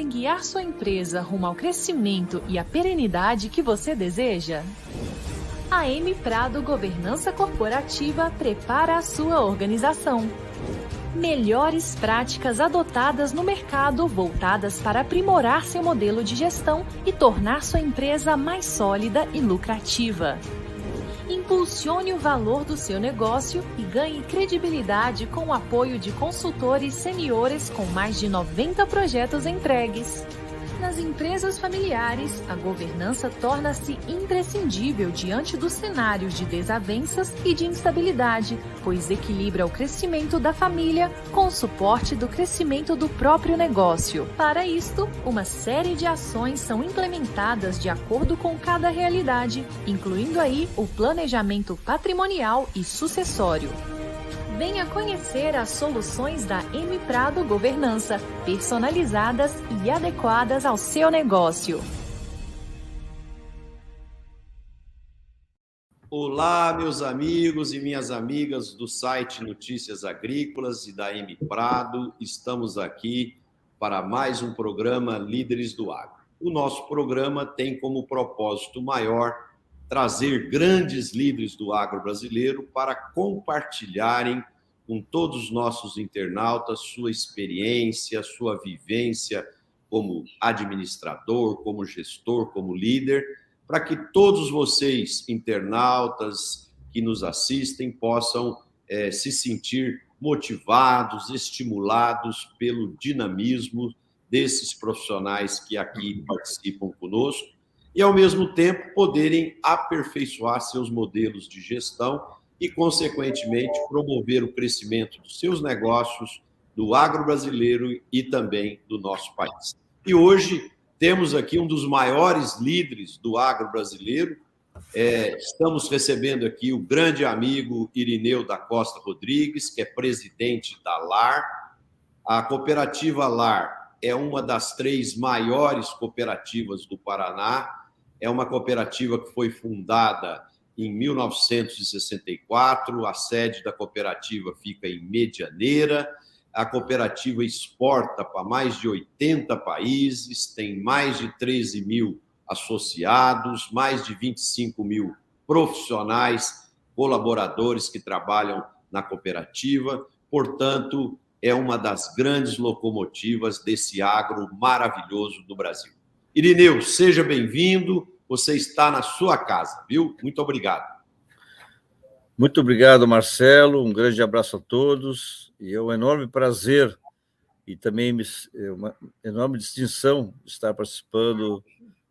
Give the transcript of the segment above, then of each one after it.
Guiar sua empresa rumo ao crescimento e à perenidade que você deseja? A M Prado Governança Corporativa prepara a sua organização. Melhores práticas adotadas no mercado voltadas para aprimorar seu modelo de gestão e tornar sua empresa mais sólida e lucrativa. Impulsione o valor do seu negócio e ganhe credibilidade com o apoio de consultores seniores com mais de 90 projetos entregues. Nas empresas familiares, a governança torna-se imprescindível diante dos cenários de desavenças e de instabilidade, pois equilibra o crescimento da família com o suporte do crescimento do próprio negócio. Para isto, uma série de ações são implementadas de acordo com cada realidade, incluindo aí o planejamento patrimonial e sucessório. Venha conhecer as soluções da M Prado Governança, personalizadas e adequadas ao seu negócio. Olá, meus amigos e minhas amigas do site Notícias Agrícolas e da M Prado. Estamos aqui para mais um programa Líderes do Agro. O nosso programa tem como propósito maior trazer grandes líderes do agro brasileiro para compartilharem com todos os nossos internautas sua experiência, sua vivência como administrador, como gestor, como líder, para que todos vocês, internautas que nos assistem, possam se sentir motivados, estimulados pelo dinamismo desses profissionais que aqui participam conosco e, ao mesmo tempo, poderem aperfeiçoar seus modelos de gestão e, consequentemente, promover o crescimento dos seus negócios, do agro brasileiro e também do nosso país. E hoje temos aqui um dos maiores líderes do agro brasileiro. Estamos recebendo aqui o grande amigo Irineu da Costa Rodrigues, que é presidente da LAR. A cooperativa LAR é uma das 3 maiores cooperativas do Paraná. É uma cooperativa que foi fundada em 1964, a sede da cooperativa fica em Medianeira. A cooperativa exporta para mais de 80 países, tem mais de 13 mil associados, mais de 25 mil profissionais, colaboradores que trabalham na cooperativa. Portanto, é uma das grandes locomotivas desse agro maravilhoso do Brasil. Irineu, seja bem-vindo. Você está na sua casa, viu? Muito obrigado. Muito obrigado, Marcelo. Um grande abraço a todos. E é um enorme prazer e também uma enorme distinção estar participando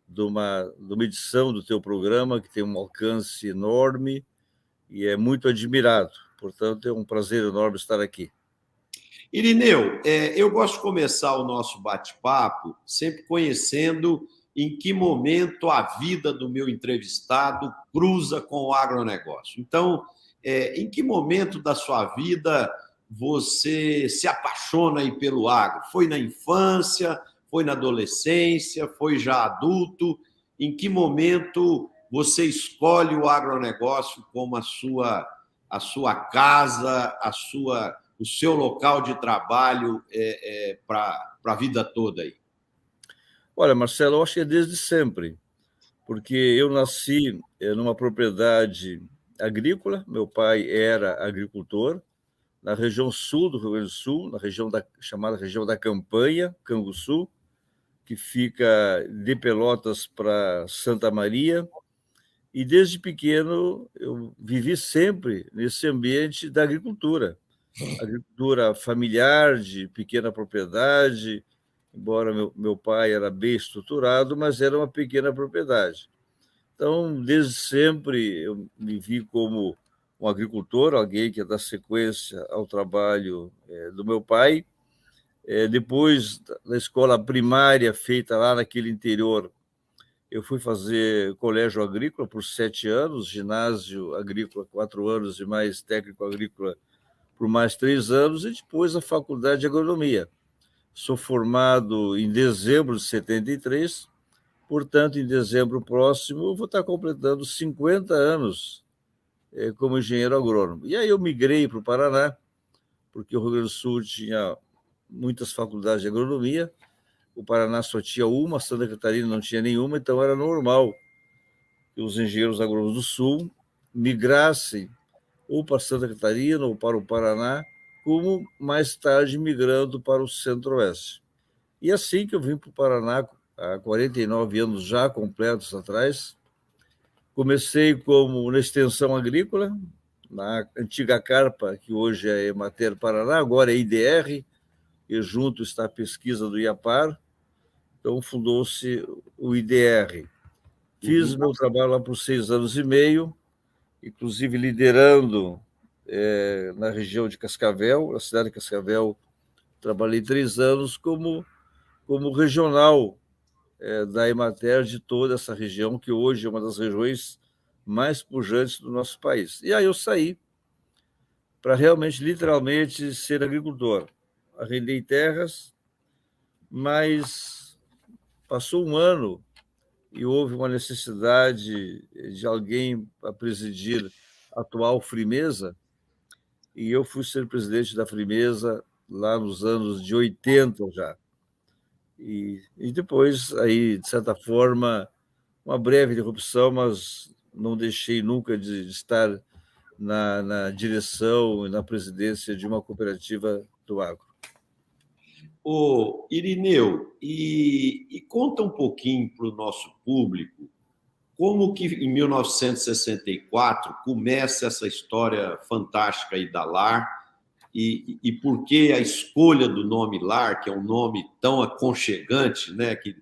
de uma edição do teu programa, que tem um alcance enorme e é muito admirado. Portanto, é um prazer enorme estar aqui. Irineu, eu gosto de começar o nosso bate-papo sempre conhecendo em que momento a vida do meu entrevistado cruza com o agronegócio. Então, em que momento da sua vida você se apaixona aí pelo agro? Foi na infância, foi na adolescência, foi já adulto? Em que momento você escolhe o agronegócio como a sua casa, o seu local de trabalho para a vida toda aí? Olha, Marcelo, eu acho que é desde sempre, porque eu nasci numa propriedade agrícola, meu pai era agricultor, na região sul do Rio Grande do Sul, na região chamada região da Campanha, Canguçu, que fica de Pelotas para Santa Maria, e desde pequeno eu vivi sempre nesse ambiente da agricultura familiar, de pequena propriedade, embora meu pai era bem estruturado, mas era uma pequena propriedade. Então, desde sempre, eu me vi como um agricultor, alguém que ia dar sequência ao trabalho do meu pai. Depois da escola primária feita lá naquele interior, eu fui fazer colégio agrícola por 7 anos, ginásio agrícola 4 anos e mais técnico agrícola por mais 3 anos, e depois a faculdade de agronomia. Sou formado em dezembro de 73, portanto, em dezembro próximo, eu vou estar completando 50 anos como engenheiro agrônomo. E aí eu migrei para o Paraná, porque o Rio Grande do Sul tinha muitas faculdades de agronomia. o Paraná só tinha uma, Santa Catarina não tinha nenhuma, então era normal que os engenheiros agrônomos do Sul migrassem ou para Santa Catarina ou para o Paraná, como mais tarde migrando para o Centro-Oeste. E assim que eu vim para o Paraná, há 49 anos já completos atrás, comecei como na extensão agrícola, na antiga Carpa, que hoje é Emater Paraná, agora é IDR, e junto está a pesquisa do IAPAR, então fundou-se o IDR. Fiz meu trabalho lá por 6 anos e meio, inclusive liderando na região de Cascavel, na cidade de Cascavel, trabalhei 3 anos como regional da Emater de toda essa região, que hoje é uma das regiões mais pujantes do nosso país. E aí eu saí para realmente, literalmente, ser agricultor. Arrendei terras, mas passou um ano e houve uma necessidade de alguém para presidir a atual Frimeza, e eu fui ser presidente da Frimeza lá nos anos de 80 já. E depois, aí, de certa forma, uma breve interrupção, mas não deixei nunca de estar na direção e na presidência de uma cooperativa do agro. Ô, Irineu, e conta um pouquinho para o nosso público como que em 1964 começa essa história fantástica aí da LAR e por que a escolha do nome LAR, que é um nome tão aconchegante, né, que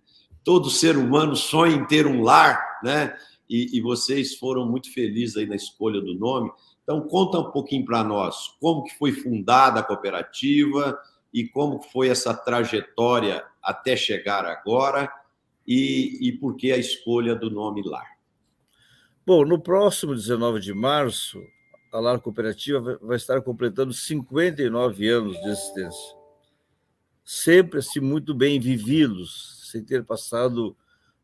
todo ser humano sonha em ter um lar, né? E vocês foram muito felizes aí na escolha do nome. Então, conta um pouquinho para nós como que foi fundada a cooperativa e como foi essa trajetória até chegar agora e por que a escolha do nome LAR. Bom, no próximo 19 de março, a LAR Cooperativa vai estar completando 59 anos de existência. Sempre assim, muito bem vividos, sem ter passado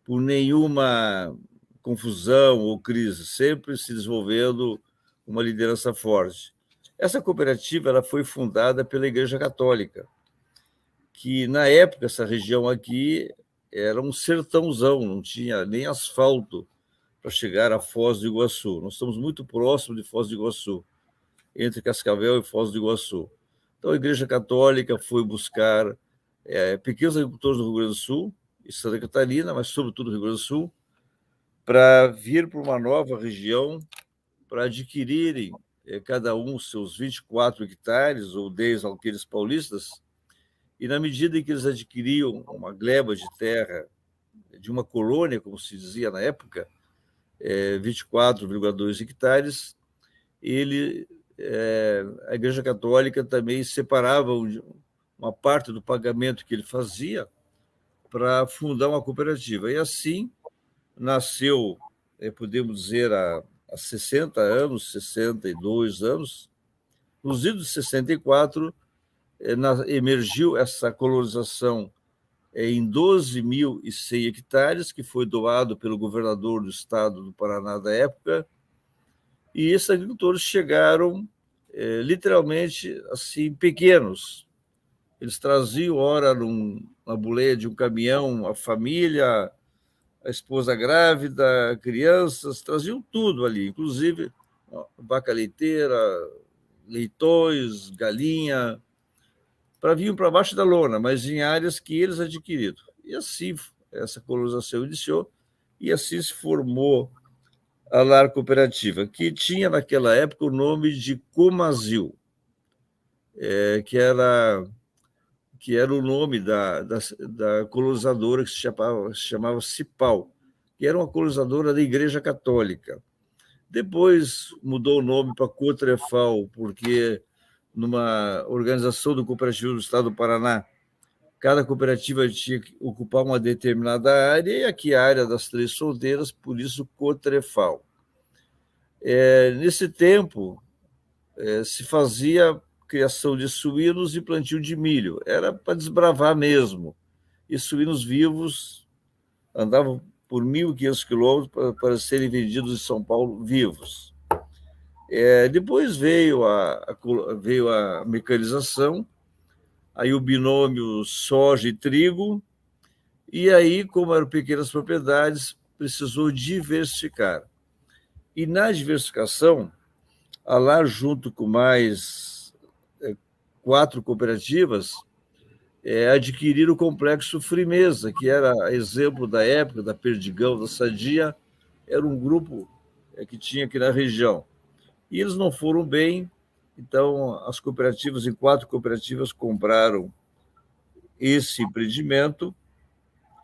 por nenhuma confusão ou crise, sempre se desenvolvendo uma liderança forte. Essa cooperativa ela foi fundada pela Igreja Católica, que na época essa região aqui era um sertãozão, não tinha nem asfalto para chegar a Foz do Iguaçu. Nós estamos muito próximos de Foz do Iguaçu, entre Cascavel e Foz do Iguaçu. Então a Igreja Católica foi buscar pequenos agricultores do Rio Grande do Sul e Santa Catarina, mas sobretudo do Rio Grande do Sul, para vir para uma nova região, para adquirirem cada um seus 24 hectares ou 10 alqueires paulistas, e na medida em que eles adquiriam uma gleba de terra de uma colônia, como se dizia na época, 24,2 hectares, a Igreja Católica também separava uma parte do pagamento que ele fazia para fundar uma cooperativa. E assim nasceu, podemos dizer, há 60 anos, 62 anos. Nos idos de 64, emergiu essa colonização em 12.100 hectares, que foi doado pelo governador do estado do Paraná da época, e esses agricultores chegaram literalmente assim pequenos. Eles traziam, ora, na boleia de um caminhão, a família, a esposa grávida, crianças, traziam tudo ali, inclusive vaca leiteira, leitões, galinha, para vir para baixo da lona, mas em áreas que eles adquiriram. E assim essa colonização iniciou, e assim se formou a LAR Cooperativa, que tinha naquela época o nome de Comazil, que era o nome da colonizadora que se chamava Cipal, que era uma colonizadora da Igreja Católica. Depois mudou o nome para Cotrefal, porque numa organização do cooperativo do Estado do Paraná, cada cooperativa tinha que ocupar uma determinada área, e aqui a área das Três Fronteiras, por isso Cotrefal. Nesse tempo, se fazia criação de suínos e plantio de milho. Era para desbravar mesmo. E suínos vivos andavam por 1.500 quilômetros para serem vendidos em São Paulo vivos. Depois veio a mecanização, aí o binômio soja e trigo, E aí, como eram pequenas propriedades, precisou diversificar. E na diversificação, a LAR, junto com mais 4 cooperativas, adquiriram o complexo Frimeza, que era exemplo da época, da Perdigão, da Sadia, era um grupo que tinha aqui na região. E eles não foram bem, então as cooperativas, em 4 cooperativas, compraram esse empreendimento,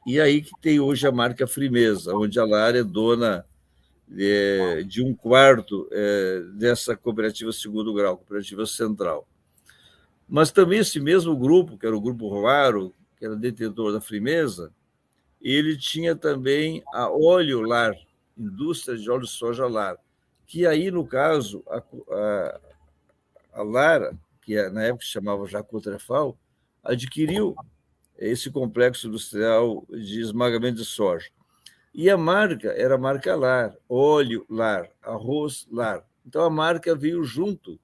e aí que tem hoje a marca Frimeza, onde a LAR é dona de 1/4 dessa cooperativa segundo grau, cooperativa central. Mas também esse mesmo grupo, que era o Grupo Roaro, que era detentor da Frimeza, ele tinha também a Óleo LAR, Indústria de Óleo de Soja LAR, que aí, no caso, a LAR, que na época se chamava já Cotrefal, adquiriu esse complexo industrial de esmagamento de soja. E a marca era a marca LAR, óleo LAR, arroz LAR. Então, a marca veio junto.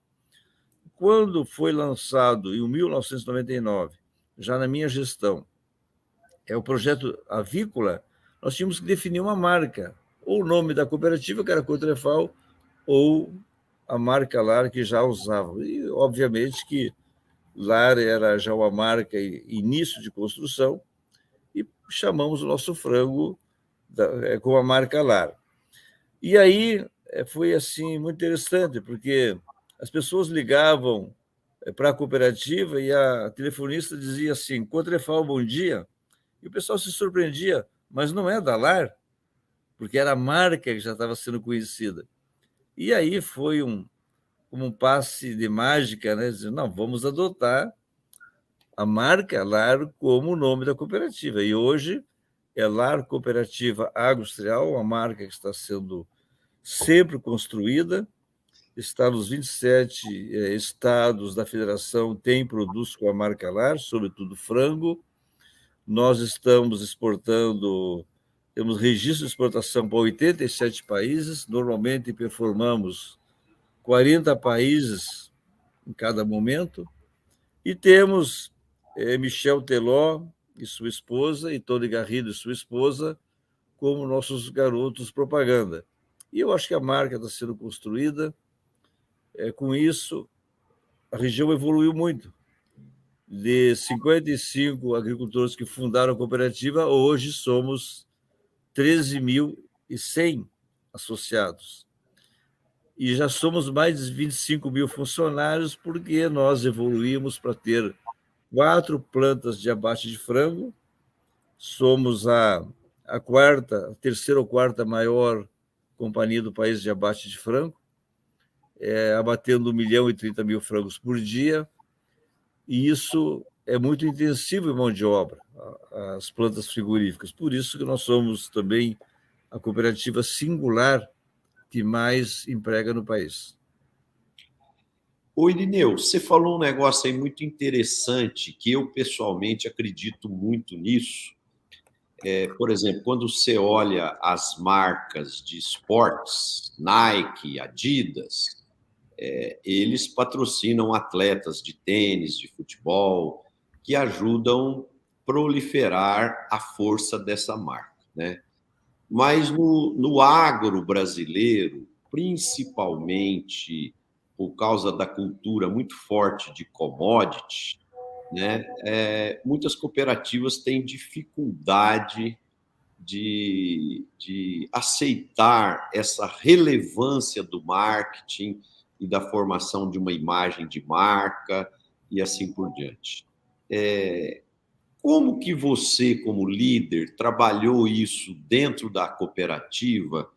Quando foi lançado, em 1999, já na minha gestão, o projeto avícola, nós tínhamos que definir uma marca, ou o nome da cooperativa, que era Cotrefal, ou a marca LAR, que já usava. E, obviamente, que LAR era já uma marca início de construção, e chamamos o nosso frango com a marca LAR. E aí foi assim muito interessante, porque as pessoas ligavam para a cooperativa e a telefonista dizia assim: Cotrefal, bom dia. E o pessoal se surpreendia, mas não é da LAR, porque era a marca que já estava sendo conhecida. E aí foi como um passe de mágica, né? Dizer, não, vamos adotar a marca LAR como o nome da cooperativa. E hoje é LAR Cooperativa Agroindustrial, uma marca que está sendo sempre construída, está nos 27 estados da federação, tem produtos com a marca LAR, sobretudo frango. Nós estamos exportando, temos registro de exportação para 87 países, normalmente performamos 40 países em cada momento, e temos Michel Teló e sua esposa, e Tony Garrido e sua esposa, como nossos garotos propaganda. E eu acho que a marca está sendo construída. Com isso, a região evoluiu muito. De 55 agricultores que fundaram a cooperativa, hoje somos 13.100 associados. E já somos mais de 25 mil funcionários, porque nós evoluímos para ter 4 plantas de abate de frango, somos a terceira ou quarta maior companhia do país de abate de frango, abatendo 1.030.000 frangos por dia, e isso é muito intensivo em mão de obra, as plantas frigoríficas. Por isso que nós somos também a cooperativa singular que mais emprega no país. Ô, Irineu, você falou um negócio aí muito interessante, que eu pessoalmente acredito muito nisso. Por exemplo, quando você olha as marcas de esportes, Nike, Adidas, eles patrocinam atletas de tênis, de futebol, que ajudam a proliferar a força dessa marca, né? Mas no agro brasileiro, principalmente por causa da cultura muito forte de commodity, né, muitas cooperativas têm dificuldade de aceitar essa relevância do marketing e da formação de uma imagem de marca e assim por diante. Como que você, como líder, trabalhou isso dentro da cooperativa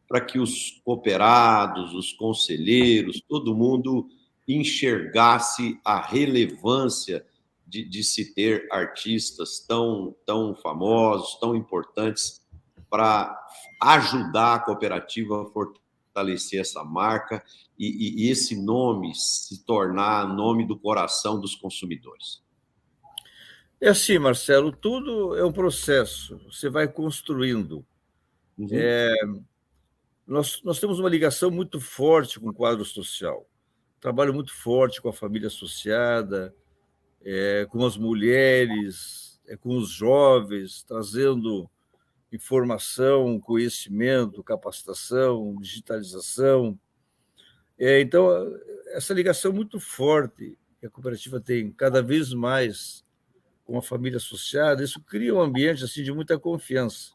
para que os cooperados, os conselheiros, todo mundo enxergasse a relevância de se ter artistas tão famosos, tão importantes, para ajudar a cooperativa a fortalecer essa marca e esse nome se tornar nome do coração dos consumidores? É assim, Marcelo, tudo é um processo, você vai construindo. Uhum. Nós temos uma ligação muito forte com o quadro social, trabalho muito forte com a família associada, com as mulheres, com os jovens, trazendo informação, conhecimento, capacitação, digitalização. Então, essa ligação muito forte que a cooperativa tem cada vez mais com a família associada, isso cria um ambiente assim, de muita confiança.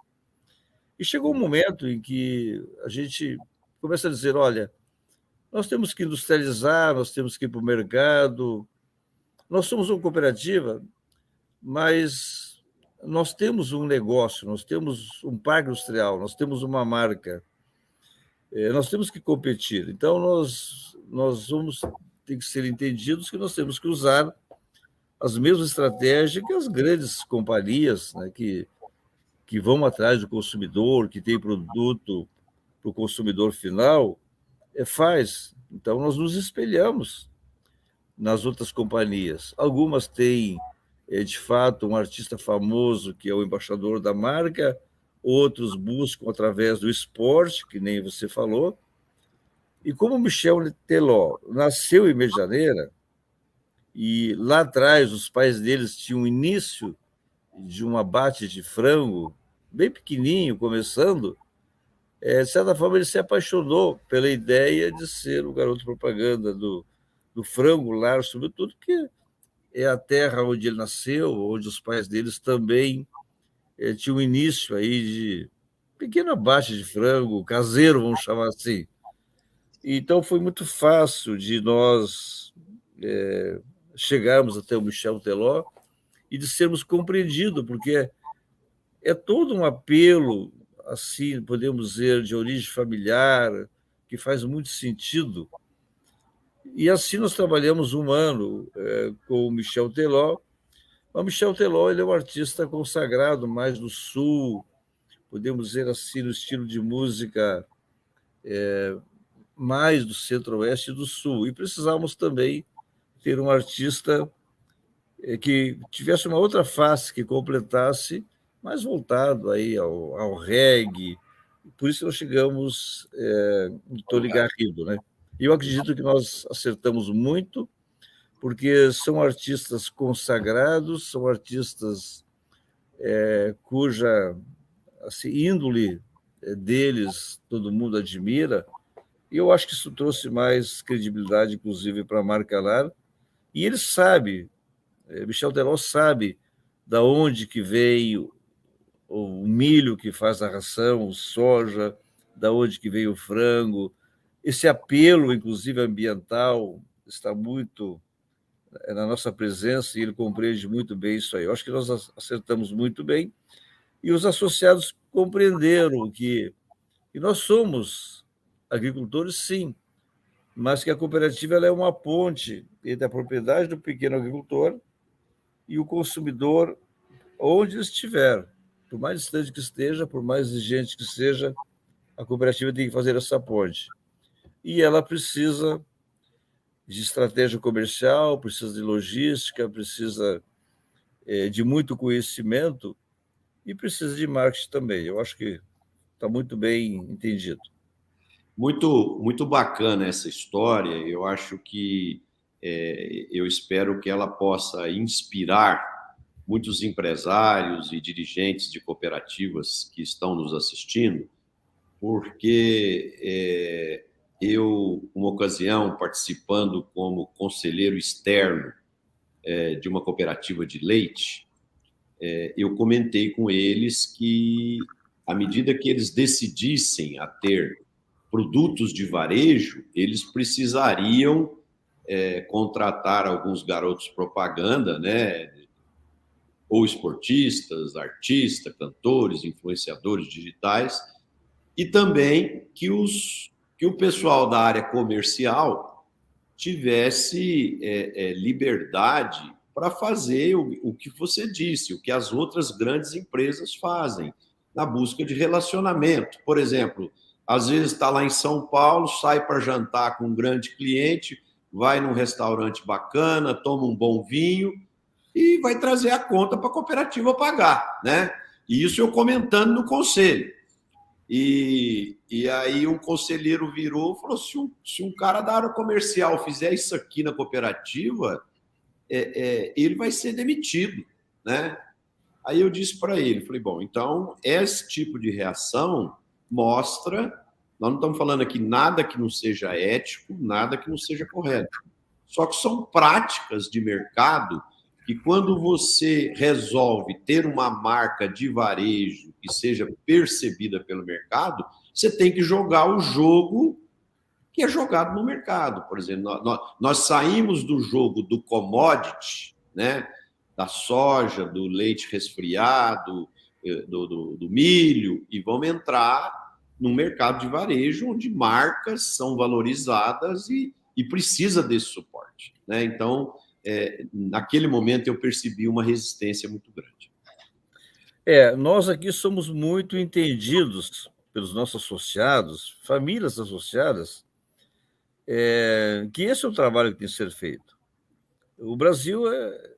E chegou um momento em que a gente começa a dizer, olha, nós temos que industrializar, nós temos que ir para o mercado, nós somos uma cooperativa, mas nós temos um negócio, nós temos um parque industrial, nós temos uma marca, nós temos que competir. Então, nós vamos ter que ser entendidos que nós temos que usar as mesmas estratégias que as grandes companhias, né, que vão atrás do consumidor, que tem produto para o consumidor final, faz. Então, nós nos espelhamos nas outras companhias. Algumas têm, de fato, um artista famoso que é o embaixador da marca, outros buscam através do esporte, que nem você falou. E como Michel Teló nasceu em Medianeira, e lá atrás os pais deles tinham o início de um abate de frango, bem pequenininho, começando, de certa forma ele se apaixonou pela ideia de ser o garoto propaganda do frango lar, sobretudo, que é a terra onde ele nasceu, onde os pais deles também tinham um início aí de pequeno abate de frango, caseiro, vamos chamar assim. Então foi muito fácil de nós chegarmos até o Michel Teló e de sermos compreendidos, porque é todo um apelo, assim, podemos dizer, de origem familiar, que faz muito sentido. E assim nós trabalhamos um ano com o Michel Teló. O Michel Teló ele é um artista consagrado mais do Sul, podemos dizer assim, no estilo de música mais do Centro-Oeste e do Sul. E precisávamos também ter um artista que tivesse uma outra face, que completasse, mais voltado aí ao reggae. Por isso nós chegamos no Tony Garrido, né? E eu acredito que nós acertamos muito, porque são artistas consagrados, são artistas cuja assim, índole deles todo mundo admira, e eu acho que isso trouxe mais credibilidade, inclusive, para a marca Lar. E ele sabe, Michel Teló sabe da onde que veio o milho que faz a ração, o soja, da onde que veio o frango. Esse apelo, inclusive, ambiental, está muito na nossa presença e ele compreende muito bem isso aí. Eu acho que nós acertamos muito bem e os associados compreenderam que nós somos agricultores, sim, mas que a cooperativa ela é uma ponte entre a propriedade do pequeno agricultor e o consumidor onde estiver. Por mais distante que esteja, por mais exigente que seja, a cooperativa tem que fazer essa ponte. E ela precisa de estratégia comercial, precisa de logística, precisa de muito conhecimento e precisa de marketing também. Eu acho que está muito bem entendido. Muito, muito bacana essa história. Eu acho que eu espero que ela possa inspirar muitos empresários e dirigentes de cooperativas que estão nos assistindo, porque eu, uma ocasião, participando como conselheiro externo de uma cooperativa de leite, eu comentei com eles que, à medida que eles decidissem a ter produtos de varejo, eles precisariam contratar alguns garotos propaganda, né? Ou esportistas, artistas, cantores, influenciadores digitais, e também que o pessoal da área comercial tivesse liberdade para fazer o que você disse, o que as outras grandes empresas fazem, na busca de relacionamento. Por exemplo, às vezes está lá em São Paulo, sai para jantar com um grande cliente, vai num restaurante bacana, toma um bom vinho e vai trazer a conta para a cooperativa pagar, né? E isso eu comentando no conselho. E aí um conselheiro virou e falou, se um cara da área comercial fizer isso aqui na cooperativa, ele vai ser demitido, né? Aí eu disse para ele, falei, bom, então esse tipo de reação mostra, nós não estamos falando aqui nada que não seja ético, nada que não seja correto. Só que são práticas de mercado que quando você resolve ter uma marca de varejo que seja percebida pelo mercado, você tem que jogar o jogo que é jogado no mercado. Por exemplo, nós saímos do jogo do commodity, né? Da soja, do leite resfriado, do milho, e vamos entrar num mercado de varejo onde marcas são valorizadas e precisa desse suporte, né? Então, naquele momento eu percebi uma resistência muito grande. Nós aqui somos muito entendidos pelos nossos associados, famílias associadas, que esse é o trabalho que tem que ser feito. O Brasil é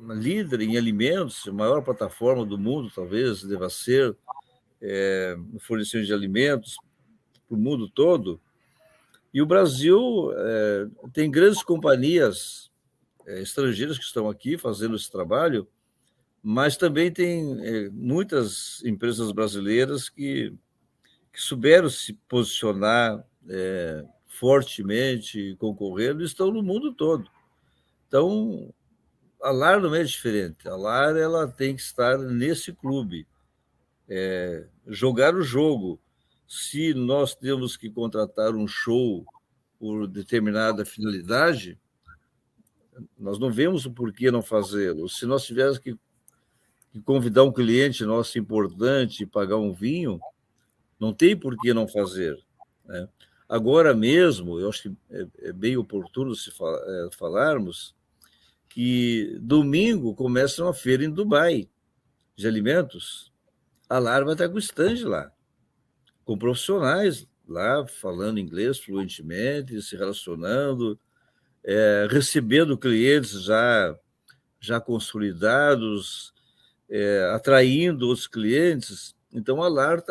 líder em alimentos, a maior plataforma do mundo, talvez deva ser, no fornecimento de alimentos para o mundo todo. E o Brasil tem grandes companhias estrangeiras que estão aqui fazendo esse trabalho, mas também tem muitas empresas brasileiras que souberam se posicionar fortemente, concorrendo, e estão no mundo todo. Então, a LAR não é diferente. A LAR ela tem que estar nesse clube, jogar o jogo. Se nós temos que contratar um show por determinada finalidade, nós não vemos o porquê não fazê-lo. Se nós tivéssemos que convidar um cliente nosso importante e pagar um vinho, não tem por que não fazer, né? Agora mesmo, eu acho que é bem oportuno se falarmos que domingo começa uma feira em Dubai de alimentos. A LAR vai estar com o stand lá, com profissionais lá, falando inglês fluentemente, se relacionando, recebendo clientes já consolidados, atraindo outros clientes. Então, a LAR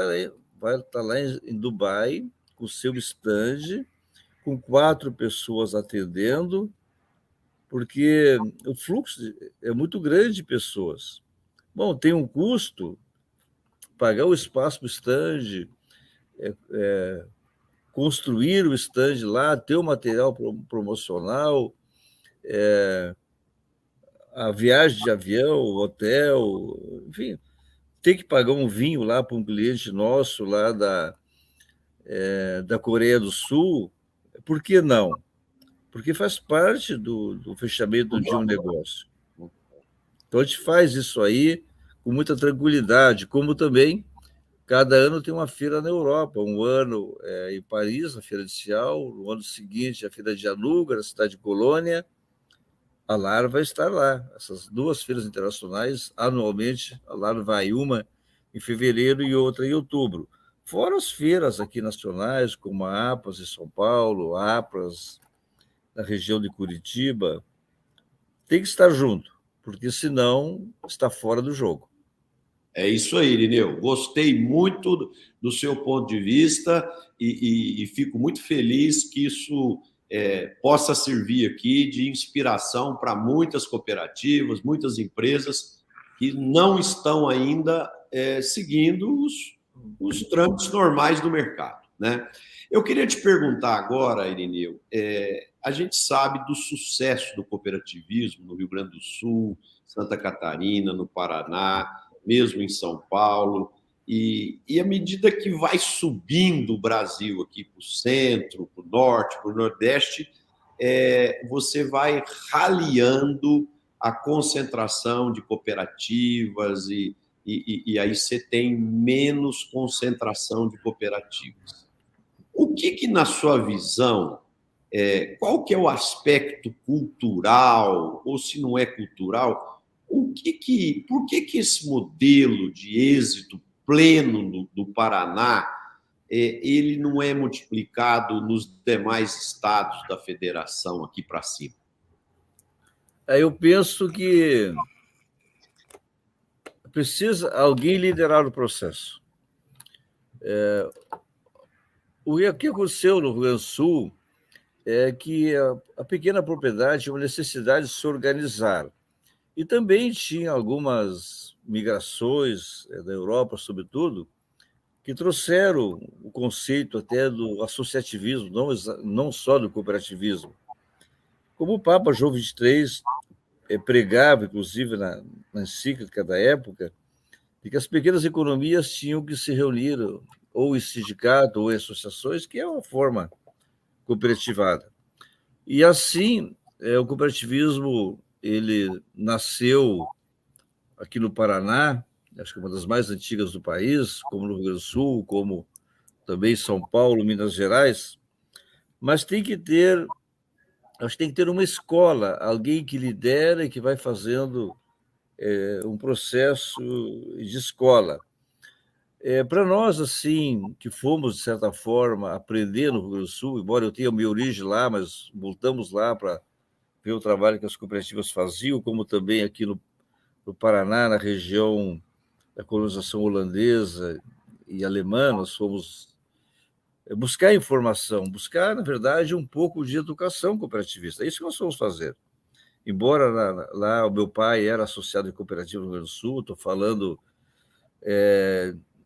vai estar lá em Dubai, com o seu stand, com 4 pessoas atendendo, porque o fluxo é muito grande de pessoas. Bom, tem um custo, pagar o espaço para o stand, construir o stand lá, ter o material promocional, a viagem de avião, o hotel, enfim, ter que pagar um vinho lá para um cliente nosso lá da Coreia do Sul, por que não? Porque faz parte do fechamento de um negócio. Então, a gente faz isso aí com muita tranquilidade, como também cada ano tem uma feira na Europa, um ano em Paris, a Feira de Sial, no ano seguinte a Feira de Anuga, na cidade de Colônia. A LAR vai estar lá. Essas 2 feiras internacionais, anualmente, a LAR vai, uma em fevereiro e outra em outubro. Fora as feiras aqui nacionais, como a APAS em São Paulo, a APRAS na região de Curitiba, tem que estar junto, porque senão está fora do jogo. É isso aí, Irineu. Gostei muito do seu ponto de vista e fico muito feliz que isso possa servir aqui de inspiração para muitas cooperativas, muitas empresas que não estão ainda seguindo os trâmites normais do mercado, né? Eu queria te perguntar agora, Irineu, a gente sabe do sucesso do cooperativismo no Rio Grande do Sul, Santa Catarina, no Paraná, mesmo em São Paulo, e à medida que vai subindo o Brasil aqui para o centro, para o norte, para o nordeste, você vai raliando a concentração de cooperativas e aí você tem menos concentração de cooperativas. O que na sua visão, qual que é o aspecto cultural, ou se não é cultural, por que esse modelo de êxito pleno do Paraná ele não é multiplicado nos demais estados da federação aqui para cima? Eu penso que precisa alguém liderar o processo. O que aconteceu no Rio Grande do Sul é que a pequena propriedade tinha uma necessidade de se organizar. E também tinha algumas migrações da Europa, sobretudo, que trouxeram o conceito até do associativismo, não só do cooperativismo. Como o Papa João XXIII pregava, inclusive, na encíclica da época, de que as pequenas economias tinham que se reunir ou em sindicato ou em associações, que é uma forma cooperativada. E assim, o cooperativismo ele nasceu aqui no Paraná, acho que é uma das mais antigas do país, como no Rio Grande do Sul, como também São Paulo, Minas Gerais, mas tem que ter uma escola, alguém que lidera e que vai fazendo um processo de escola. Para nós, assim, que fomos, de certa forma, aprender no Rio Grande do Sul, embora eu tenha minha origem lá, mas voltamos lá para ver o trabalho que as cooperativas faziam, como também aqui no Paraná, na região da colonização holandesa e alemã, nós fomos buscar informação, buscar, na verdade, um pouco de educação cooperativista. É isso que nós fomos fazer. Embora lá o meu pai era associado em cooperativa no Rio Grande do Sul, estou falando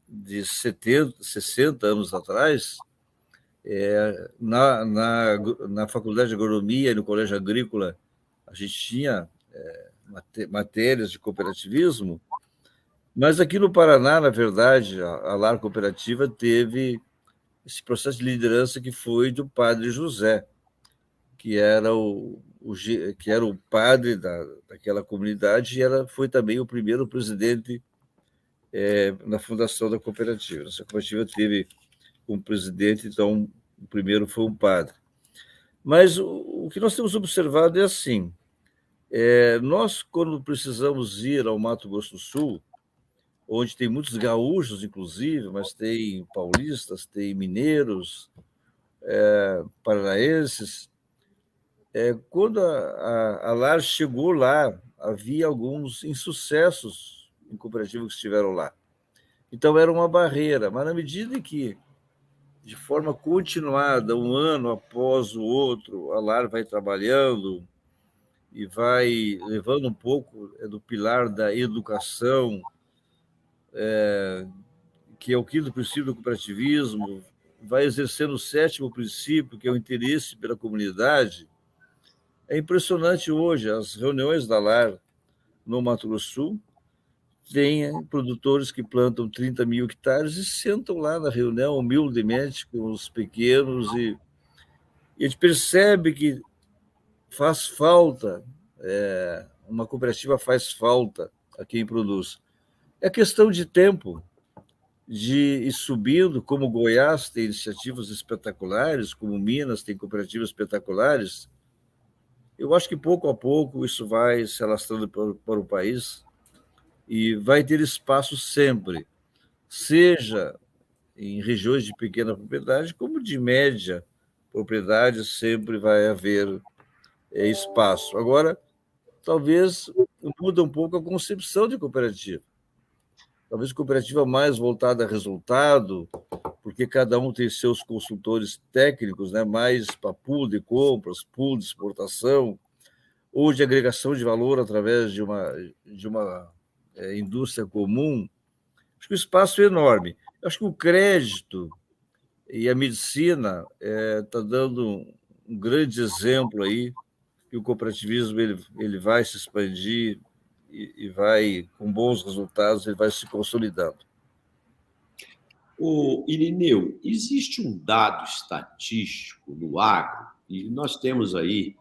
de 60 anos atrás, na Faculdade de Agronomia e no Colégio Agrícola, a gente tinha matérias de cooperativismo, mas aqui no Paraná, na verdade, a Lar Cooperativa teve esse processo de liderança que foi do padre José, que era o padre daquela comunidade e foi também o primeiro presidente na fundação da cooperativa. Essa cooperativa teve um presidente, então o primeiro foi um padre. Mas o que nós temos observado é assim, nós, quando precisamos ir ao Mato Grosso do Sul, onde tem muitos gaúchos, inclusive, mas tem paulistas, tem mineiros, paranaenses, quando a LAR chegou lá, havia alguns insucessos em cooperativas que estiveram lá. Então, era uma barreira, mas na medida em que, de forma continuada, um ano após o outro, a LAR vai trabalhando e vai levando um pouco do pilar da educação, que é o quinto princípio do cooperativismo, vai exercendo o sétimo princípio, que é o interesse pela comunidade. É impressionante hoje, as reuniões da LAR no Mato Grosso do Sul, tem produtores que plantam 30 mil hectares e sentam lá na reunião, humildemente, com os pequenos, e a gente percebe que faz falta, uma cooperativa faz falta a quem produz. É questão de tempo de ir subindo, como Goiás tem iniciativas espetaculares, como Minas tem cooperativas espetaculares. Eu acho que pouco a pouco isso vai se alastrando para o país e vai ter espaço sempre, seja em regiões de pequena propriedade, como de média propriedade, sempre vai haver espaço. Agora, talvez muda um pouco a concepção de cooperativa. Talvez cooperativa mais voltada a resultado, porque cada um tem seus consultores técnicos, né? Mais para pool de compras, pool de exportação, ou de agregação de valor através de uma indústria comum. Acho que o espaço é enorme. Acho que o crédito e a medicina está dando um grande exemplo aí, que o cooperativismo ele vai se expandir e vai, com bons resultados, ele vai se consolidando. O Irineu, existe um dado estatístico no agro, e nós temos aí,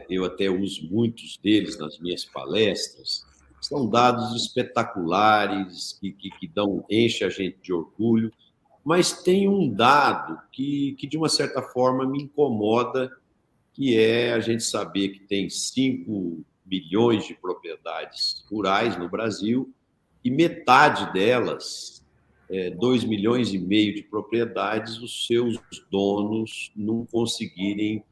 eu até uso muitos deles nas minhas palestras, são dados espetaculares, que enchem a gente de orgulho, mas tem um dado que, de uma certa forma, me incomoda, que é a gente saber que tem 5 milhões de propriedades rurais no Brasil e metade delas, 2,5 milhões de propriedades, os seus donos não conseguirem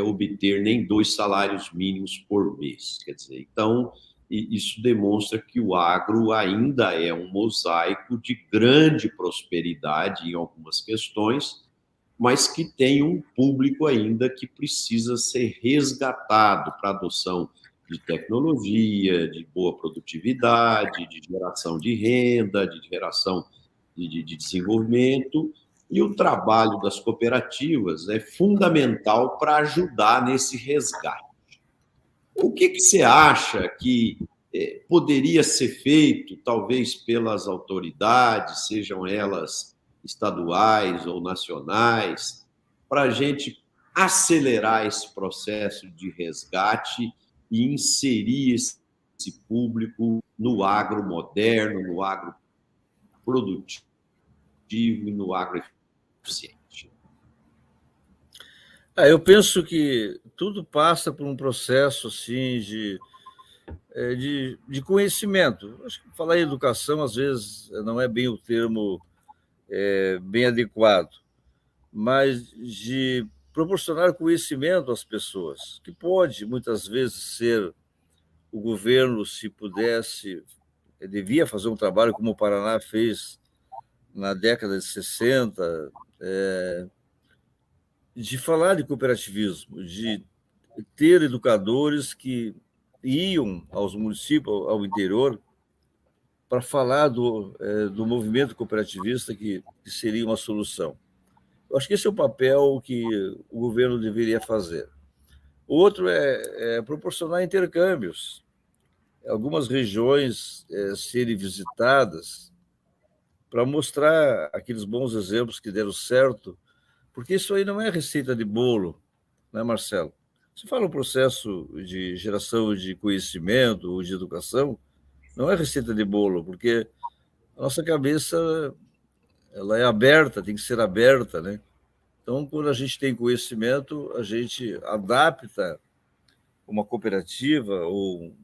obter nem 2 salários mínimos por mês. Quer dizer, então, isso demonstra que o agro ainda é um mosaico de grande prosperidade em algumas questões, mas que tem um público ainda que precisa ser resgatado para a adoção de tecnologia, de boa produtividade, de geração de renda, de geração de desenvolvimento, e o trabalho das cooperativas é fundamental para ajudar nesse resgate. O que você acha que poderia ser feito, talvez pelas autoridades, sejam elas estaduais ou nacionais, para a gente acelerar esse processo de resgate e inserir esse público no agro moderno, no agro produtivo e no agro eficiente? Eu penso que tudo passa por um processo assim de conhecimento. Acho que falar em educação, às vezes, não é bem o termo bem adequado, mas de proporcionar conhecimento às pessoas, que pode, muitas vezes, ser o governo, se pudesse, devia fazer um trabalho como o Paraná fez na década de 60, de falar de cooperativismo, de ter educadores que iam aos municípios, ao interior, para falar do movimento cooperativista que seria uma solução. Eu acho que esse é o papel que o governo deveria fazer. O outro é proporcionar intercâmbios. Algumas regiões serem visitadas para mostrar aqueles bons exemplos que deram certo, porque isso aí não é receita de bolo, né, Marcelo? Você fala um processo de geração de conhecimento ou de educação, não é receita de bolo, porque a nossa cabeça ela é aberta, tem que ser aberta, né? Então, quando a gente tem conhecimento, a gente adapta uma cooperativa ou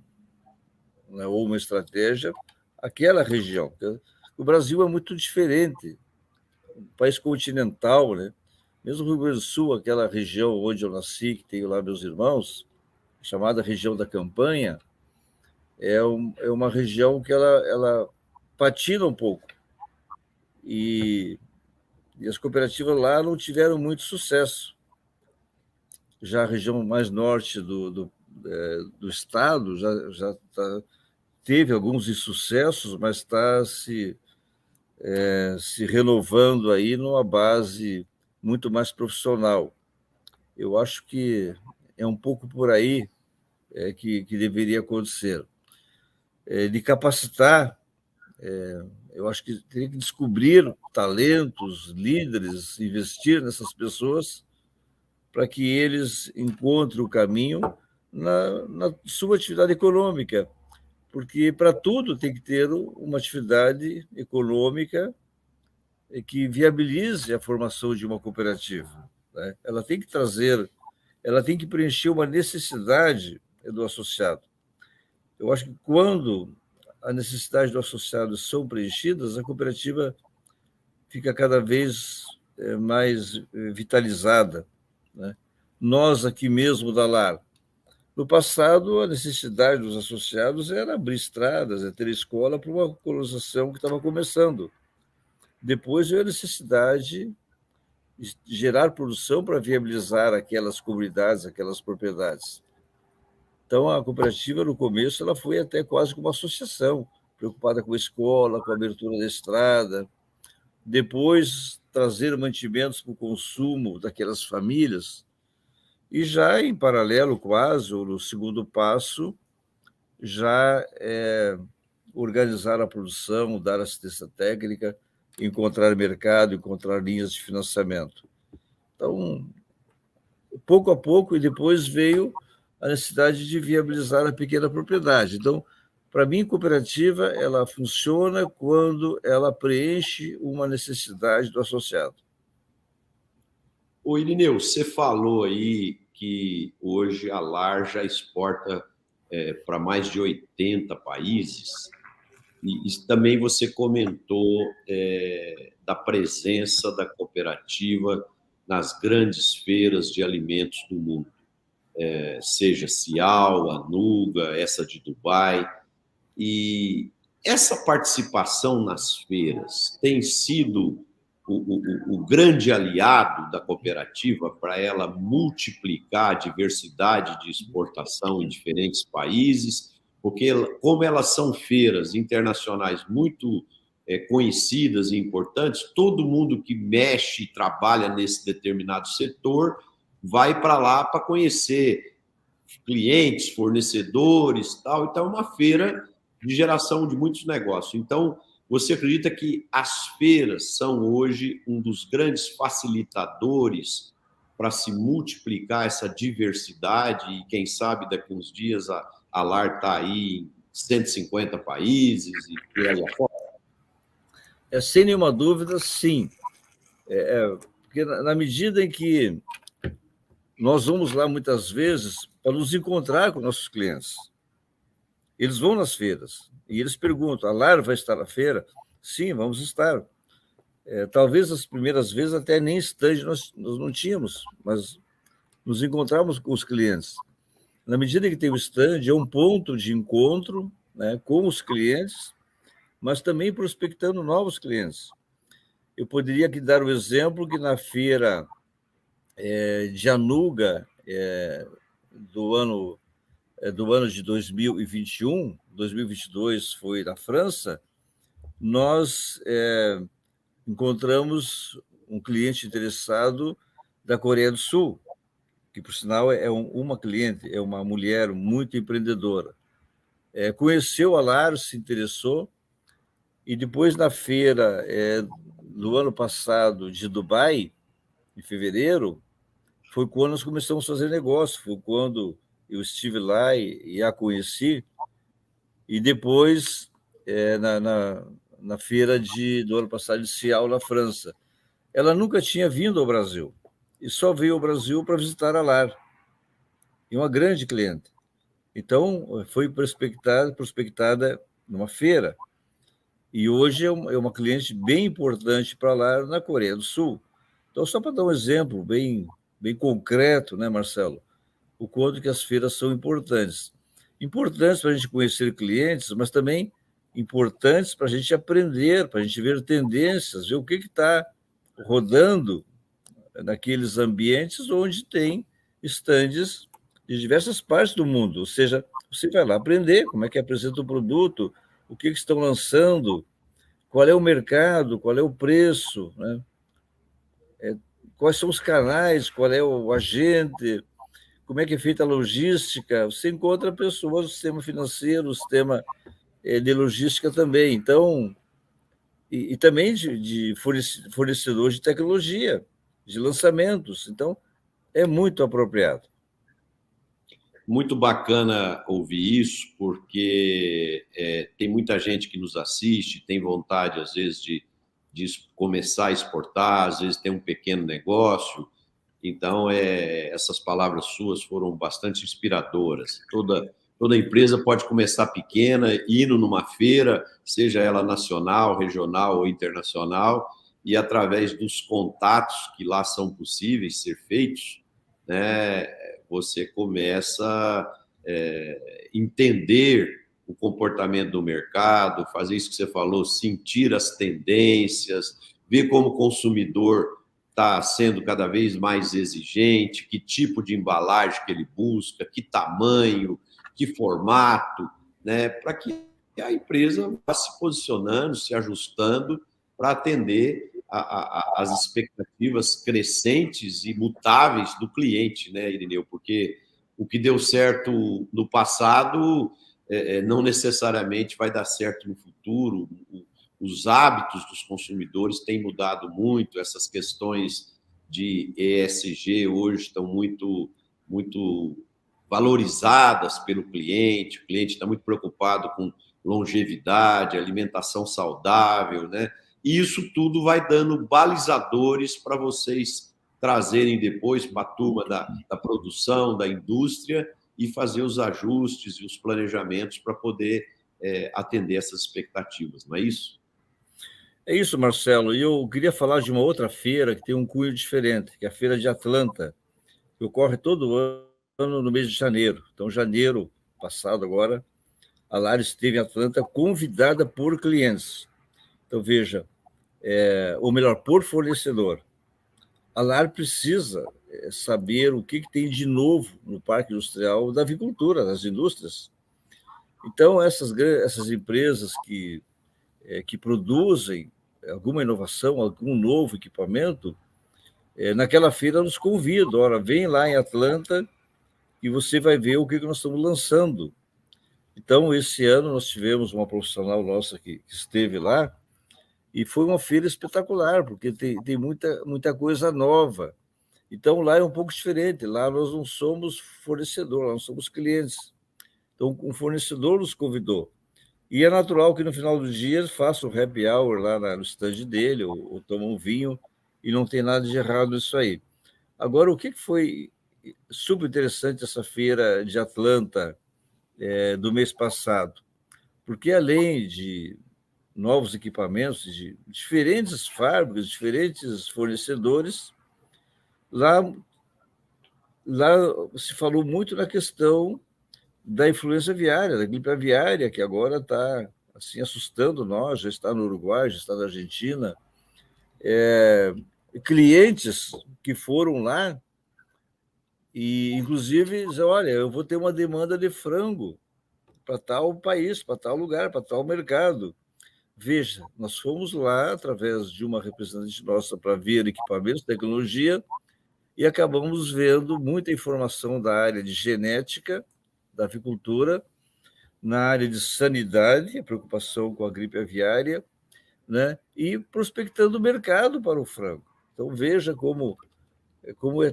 uma estratégia àquela região. O Brasil é muito diferente, um país continental, né? Mesmo o Rio Grande do Sul, aquela região onde eu nasci, que tenho lá meus irmãos, chamada região da Campanha, é uma região que ela patina um pouco. E as cooperativas lá não tiveram muito sucesso. Já a região mais norte do estado já teve alguns insucessos, mas está se renovando aí numa base muito mais profissional. Eu acho que é um pouco por aí que deveria acontecer. De capacitar, eu acho que teria que descobrir talentos, líderes, investir nessas pessoas para que eles encontrem o caminho na sua atividade econômica, porque para tudo tem que ter uma atividade econômica que viabilize a formação de uma cooperativa, né? Ela tem que preencher uma necessidade do associado. Eu acho que quando a necessidade do associado são preenchidas, a cooperativa fica cada vez mais vitalizada, né? Nós aqui mesmo da LAR, no passado a necessidade dos associados era abrir estradas, ter escola para uma colonização que estava começando. Depois veio a necessidade de gerar produção para viabilizar aquelas comunidades, aquelas propriedades. Então, a cooperativa, no começo, ela foi até quase como uma associação, preocupada com a escola, com a abertura da estrada. Depois, trazer mantimentos para o consumo daquelas famílias. E já em paralelo, quase, ou no segundo passo, já organizar a produção, dar assistência técnica, encontrar mercado, encontrar linhas de financiamento. Então, pouco a pouco, e depois veio a necessidade de viabilizar a pequena propriedade. Então, para mim, cooperativa ela funciona quando ela preenche uma necessidade do associado. Ô, Irineu, você falou aí que hoje a LAR já exporta para mais de 80 países, e também você comentou da presença da cooperativa nas grandes feiras de alimentos do mundo, seja Cial, Anuga, essa de Dubai. E essa participação nas feiras tem sido o grande aliado da cooperativa para ela multiplicar a diversidade de exportação em diferentes países, porque como elas são feiras internacionais muito conhecidas e importantes, todo mundo que mexe e trabalha nesse determinado setor vai para lá para conhecer clientes, fornecedores, tal. Então, é uma feira de geração de muitos negócios. Então, você acredita que as feiras são hoje um dos grandes facilitadores para se multiplicar essa diversidade e, quem sabe, daqui a uns dias a LAR está aí em 150 países e por aí afora? Sem nenhuma dúvida, sim. Porque na medida em que nós vamos lá muitas vezes para nos encontrar com nossos clientes, eles vão nas feiras e eles perguntam: a LAR vai estar na feira? Sim, vamos estar. Talvez as primeiras vezes até nem stand nós não tínhamos, mas nos encontramos com os clientes. Na medida que tem o stand, é um ponto de encontro, né, com os clientes, mas também prospectando novos clientes. Eu poderia aqui dar o exemplo que na feira de Anuga do ano de 2021, 2022 foi na França, nós encontramos um cliente interessado da Coreia do Sul, que, por sinal, é uma cliente, é uma mulher muito empreendedora. Conheceu a LAR, se interessou, e depois, na feira do ano passado de Dubai, em fevereiro, foi quando nós começamos a fazer negócio, foi quando eu estive lá e a conheci, e depois, na feira do ano passado, de Sial, na França. Ela nunca tinha vindo ao Brasil, e só veio ao Brasil para visitar a LAR, e uma grande cliente. Então, foi prospectada numa feira, e hoje é uma cliente bem importante para lá na Coreia do Sul. Então, só para dar um exemplo bem concreto, né, Marcelo, o quanto que as feiras são importantes. Importantes para a gente conhecer clientes, mas também importantes para a gente aprender, para a gente ver tendências, ver o que está rodando naqueles ambientes onde tem estandes de diversas partes do mundo. Ou seja, você vai lá aprender como é que apresenta o produto, o que estão lançando, qual é o mercado, qual é o preço, né? Quais são os canais, qual é o agente, como é que é feita a logística. Você encontra pessoas do sistema financeiro, do sistema de logística também. Então, e também de fornecedores de tecnologia, de lançamentos. Então, é muito apropriado. Muito bacana ouvir isso, porque tem muita gente que nos assiste, tem vontade, às vezes, de começar a exportar, às vezes tem um pequeno negócio. Então, essas palavras suas foram bastante inspiradoras. Toda empresa pode começar pequena, indo numa feira, seja ela nacional, regional ou internacional, e através dos contatos que lá são possíveis ser feitos, né, você começa a entender o comportamento do mercado, fazer isso que você falou, sentir as tendências, ver como o consumidor está sendo cada vez mais exigente, que tipo de embalagem que ele busca, que tamanho, que formato, né, para que a empresa vá se posicionando, se ajustando para atender as expectativas crescentes e mutáveis do cliente, né, Irineu? Porque o que deu certo no passado não necessariamente vai dar certo no futuro. Os hábitos dos consumidores têm mudado muito, essas questões de ESG hoje estão muito valorizadas pelo cliente, o cliente está muito preocupado com longevidade, alimentação saudável, né? E isso tudo vai dando balizadores para vocês trazerem depois para a turma da produção, da indústria, e fazer os ajustes e os planejamentos para poder atender essas expectativas, não é isso? É isso, Marcelo. E eu queria falar de uma outra feira que tem um cunho diferente, que é a Feira de Atlanta, que ocorre todo ano no mês de janeiro. Então, janeiro passado agora, a LAR esteve em Atlanta convidada por clientes. Então, veja, ou melhor, por fornecedor. A LAR precisa saber o que tem de novo no parque industrial da avicultura, das indústrias. Então, essas empresas que produzem alguma inovação, algum novo equipamento, naquela feira nos convidam. Ora, vem lá em Atlanta e você vai ver o que nós estamos lançando. Então, esse ano nós tivemos uma profissional nossa que esteve lá e foi uma feira espetacular, porque tem muita coisa nova. Então, lá é um pouco diferente. Lá nós não somos fornecedor, lá nós somos clientes. Então, um fornecedor nos convidou. E é natural que no final do dia faça um happy hour lá no stand dele, ou toma um vinho, e não tem nada de errado nisso aí. Agora, o que foi super interessante essa feira de Atlanta do mês passado? Porque além de novos equipamentos, de diferentes fábricas, diferentes fornecedores, lá se falou muito na questão da influenza aviária, da gripe aviária, que agora está assim, assustando nós, já está no Uruguai, já está na Argentina. Clientes que foram lá e, inclusive, dizem, olha, eu vou ter uma demanda de frango para tal país, para tal lugar, para tal mercado. Veja, nós fomos lá através de uma representante nossa para ver equipamentos, tecnologia, e acabamos vendo muita informação da área de genética, da avicultura, na área de sanidade, a preocupação com a gripe aviária, né? E prospectando o mercado para o frango. Então, veja como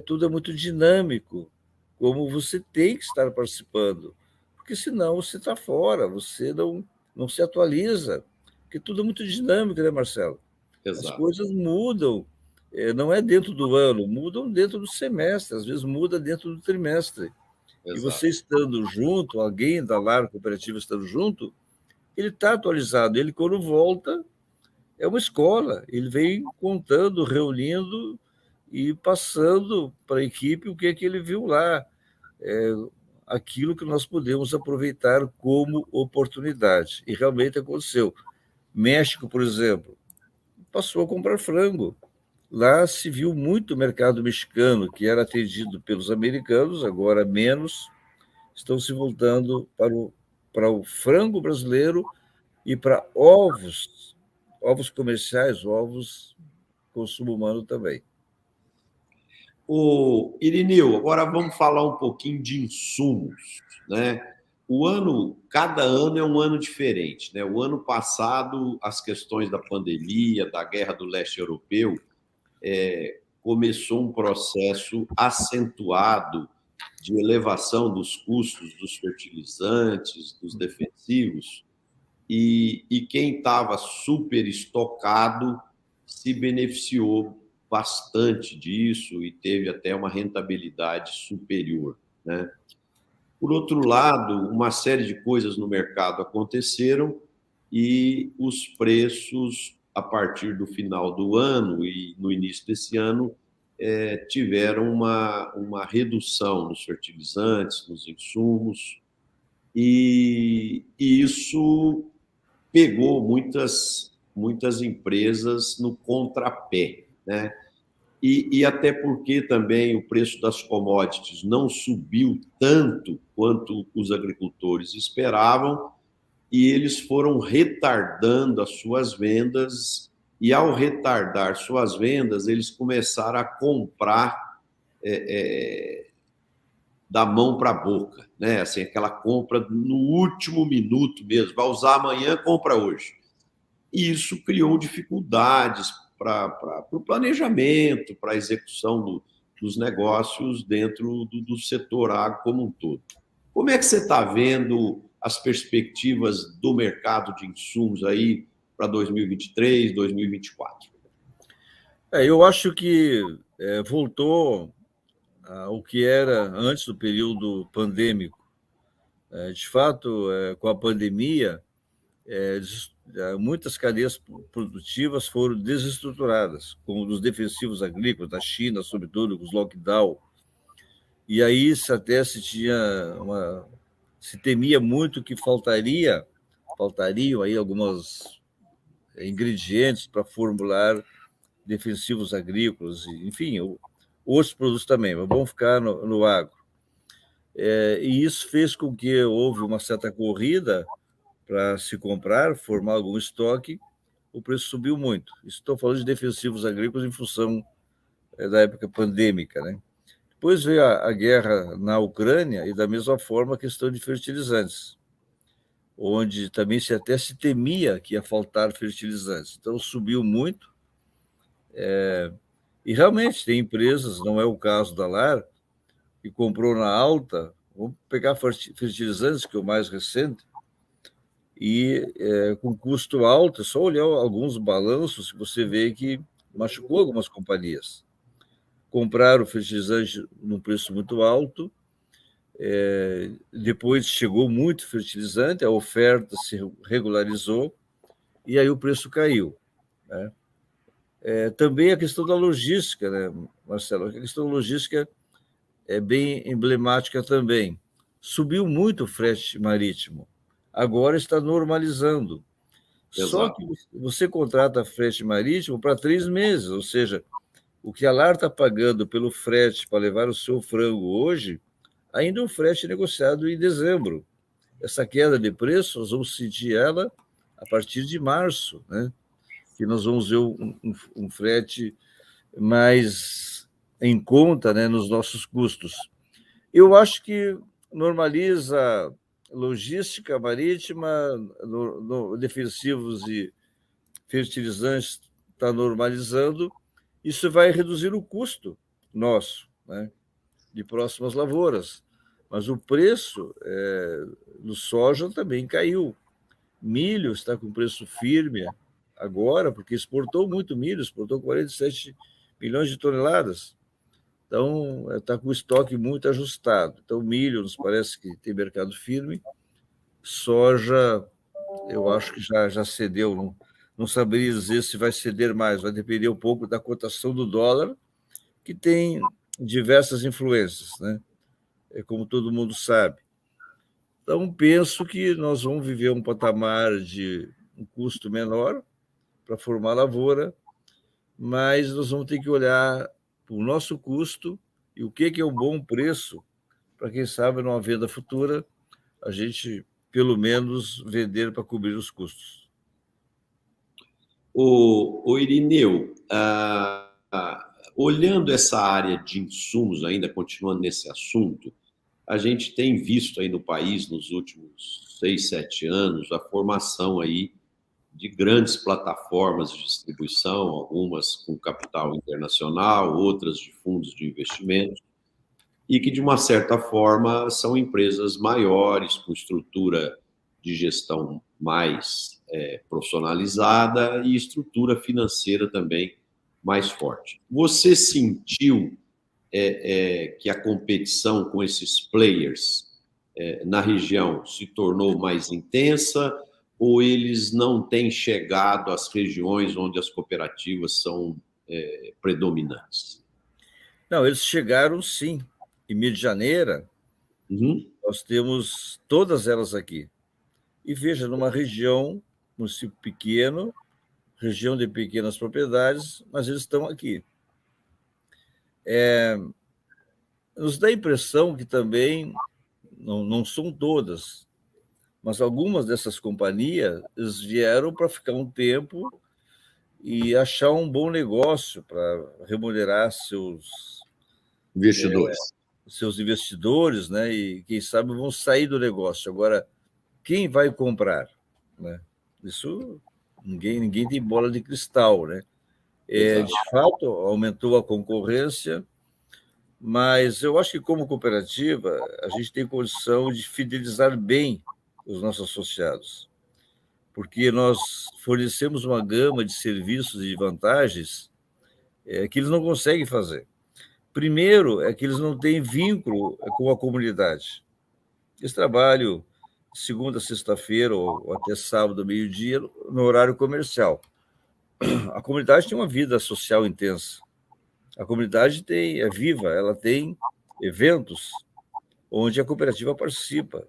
tudo é muito dinâmico, como você tem que estar participando, porque senão você está fora, você não se atualiza, porque tudo é muito dinâmico, né, Marcelo? Exato. As coisas mudam, não é dentro do ano, mudam dentro do semestre, às vezes muda dentro do trimestre. Exato. E você estando junto, alguém da LAR Cooperativa estando junto, ele está atualizado. Ele, quando volta, é uma escola. Ele vem contando, reunindo e passando para a equipe o que ele viu lá. Aquilo que nós podemos aproveitar como oportunidade. E realmente aconteceu. México, por exemplo, passou a comprar frango. Lá se viu muito mercado mexicano, que era atendido pelos americanos, agora menos, estão se voltando para o frango brasileiro e para ovos comerciais, ovos consumo humano também. O Irineu, agora vamos falar um pouquinho de insumos, né? Cada ano é um ano diferente, né? O ano passado, as questões da pandemia, da guerra do leste europeu, começou um processo acentuado de elevação dos custos dos fertilizantes, dos defensivos, e quem estava super estocado se beneficiou bastante disso e teve até uma rentabilidade superior, né? Por outro lado, uma série de coisas no mercado aconteceram e os preços, a partir do final do ano e no início desse ano, tiveram uma redução nos fertilizantes, nos insumos, e isso pegou muitas empresas no contrapé, né? E até porque também o preço das commodities não subiu tanto quanto os agricultores esperavam, e eles foram retardando as suas vendas, e ao retardar suas vendas, eles começaram a comprar da mão para a boca, né? Assim, aquela compra no último minuto mesmo, vai usar amanhã, compra hoje. E isso criou dificuldades para o planejamento, para a execução dos negócios dentro do setor agro como um todo. Como é que você está vendo as perspectivas do mercado de insumos aí para 2023, 2024? Eu acho que voltou ao que era antes do período pandêmico. De fato, com a pandemia, muitas cadeias produtivas foram desestruturadas, como dos defensivos agrícolas da China, sobretudo com os lockdown. E aí até se temia muito que faltariam aí algumas ingredientes para formular defensivos agrícolas, enfim, outros produtos também, mas vamos ficar no agro. E isso fez com que houve uma certa corrida para se comprar, formar algum estoque, o preço subiu muito. Estou falando de defensivos agrícolas em função da época pandêmica, né? Depois veio a guerra na Ucrânia e, da mesma forma, a questão de fertilizantes, onde também até se temia que ia faltar fertilizantes. Então, subiu muito. E, realmente, tem empresas, não é o caso da LAR, que comprou na alta, vamos pegar fertilizantes, que é o mais recente, e com custo alto, é só olhar alguns balanços, você vê que machucou algumas companhias. Compraram fertilizante num preço muito alto, depois chegou muito fertilizante, a oferta se regularizou, e aí o preço caiu, né? Também a questão da logística, né, Marcelo? A questão da logística é bem emblemática também. Subiu muito o frete marítimo, agora está normalizando. Exato. Só que você contrata frete marítimo para 3 meses, ou seja, o que a LAR está pagando pelo frete para levar o seu frango hoje, ainda é um frete negociado em dezembro. Essa queda de preço, nós vamos sentir ela a partir de março, né? Que nós vamos ver um frete mais em conta, né, nos nossos custos. Eu acho que normaliza logística marítima, defensivos e fertilizantes está normalizando, isso vai reduzir o custo nosso, né, de próximas lavouras. Mas o preço do soja também caiu. Milho está com preço firme agora, porque exportou muito milho, exportou 47 milhões de toneladas. Então, está com o estoque muito ajustado. Então, milho nos parece que tem mercado firme. Soja, eu acho que já cedeu. Não saberia dizer se vai ceder mais, vai depender um pouco da cotação do dólar, que tem diversas influências, né? Como todo mundo sabe. Então, penso que nós vamos viver um patamar de um custo menor para formar lavoura, mas nós vamos ter que olhar o nosso custo e o que é um bom preço para, quem sabe, numa venda futura, a gente, pelo menos, vender para cobrir os custos. O Irineu, olhando essa área de insumos, ainda continuando nesse assunto, a gente tem visto aí no país, nos últimos 6, 7 anos, a formação aí de grandes plataformas de distribuição, algumas com capital internacional, outras de fundos de investimento, e que, de uma certa forma, são empresas maiores, com estrutura de gestão mais profissionalizada e estrutura financeira também mais forte. Você sentiu que a competição com esses players na região se tornou mais intensa, ou eles não têm chegado às regiões onde as cooperativas são predominantes? Não, eles chegaram sim. Em Medianeira, nós temos todas elas aqui. E veja, numa região, município pequeno, região de pequenas propriedades, mas eles estão aqui. Nos dá a impressão que também, não são todas, mas algumas dessas companhias vieram para ficar um tempo e achar um bom negócio para remunerar seus investidores, né? E, quem sabe, vão sair do negócio. Agora, quem vai comprar, né? Isso, ninguém tem bola de cristal, né? De fato, aumentou a concorrência, mas eu acho que, como cooperativa, a gente tem condição de fidelizar bem os nossos associados, porque nós fornecemos uma gama de serviços e vantagens que eles não conseguem fazer. Primeiro, é que eles não têm vínculo com a comunidade. Eles trabalham segunda a sexta-feira ou até sábado, meio-dia, no horário comercial. A comunidade tem uma vida social intensa. A comunidade é viva, ela tem eventos onde a cooperativa participa.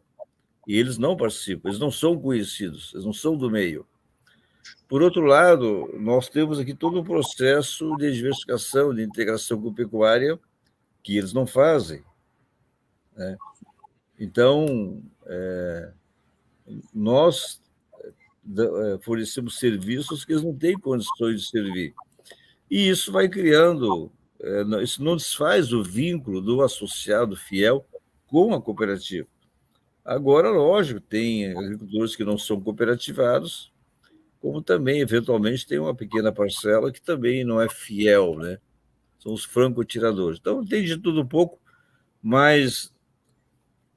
E eles não participam, eles não são conhecidos, eles não são do meio. Por outro lado, nós temos aqui todo um processo de diversificação, de integração com pecuária, que eles não fazem, né? Então, nós fornecemos serviços que eles não têm condições de servir. E isso vai criando, isso não desfaz o vínculo do associado fiel com a cooperativa. Agora, lógico, tem agricultores que não são cooperativados, como também, eventualmente, tem uma pequena parcela que também não é fiel, né? São os franco-tiradores. Então, tem de tudo um pouco, mas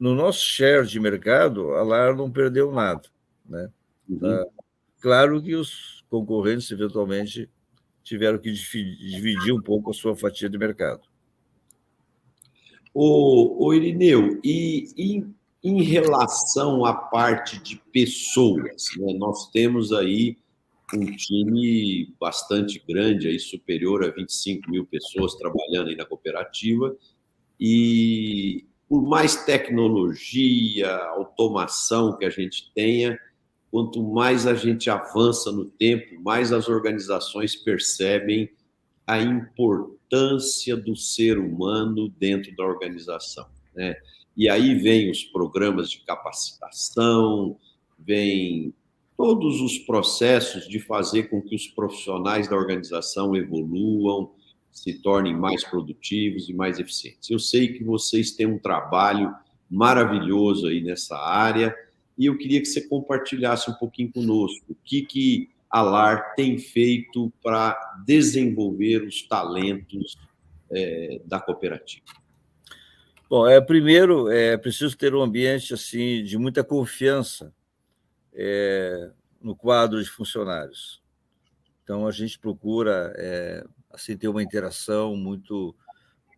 no nosso share de mercado, a LAR não perdeu nada, né? Tá? Claro que os concorrentes, eventualmente, tiveram que dividir um pouco a sua fatia de mercado. O Irineu, e em relação à parte de pessoas, né, nós temos aí um time bastante grande, aí superior a 25 mil pessoas trabalhando aí na cooperativa, e por mais tecnologia, automação que a gente tenha, quanto mais a gente avança no tempo, mais as organizações percebem a importância do ser humano dentro da organização, né? E aí vem os programas de capacitação, vem todos os processos de fazer com que os profissionais da organização evoluam, se tornem mais produtivos e mais eficientes. Eu sei que vocês têm um trabalho maravilhoso aí nessa área e eu queria que você compartilhasse um pouquinho conosco o que a LAR tem feito para desenvolver os talentos da cooperativa. Bom, primeiro, é preciso ter um ambiente assim de muita confiança no quadro de funcionários. Então, a gente procura assim, ter uma interação,